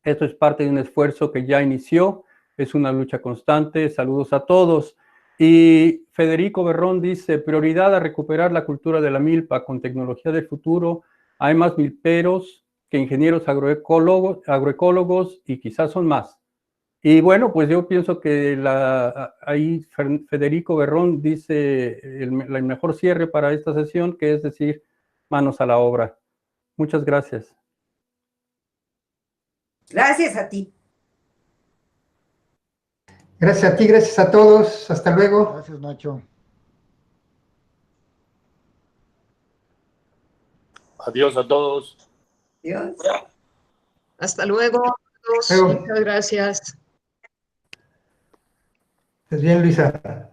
Esto es parte de un esfuerzo que ya inició, es una lucha constante. Saludos a todos. Y Federico Berrón dice, prioridad a recuperar la cultura de la milpa con tecnología del futuro. Hay más milperos que ingenieros agroecólogos y quizás son más. Y bueno, pues yo pienso que ahí Federico Berrón dice el mejor cierre para esta sesión, que es decir, manos a la obra. Muchas gracias. Gracias a ti. Gracias a ti, gracias a todos. Hasta luego. Gracias, Nacho. Adiós a todos. Adiós. Hasta luego. Luego. Muchas gracias. Estés bien, Luisa.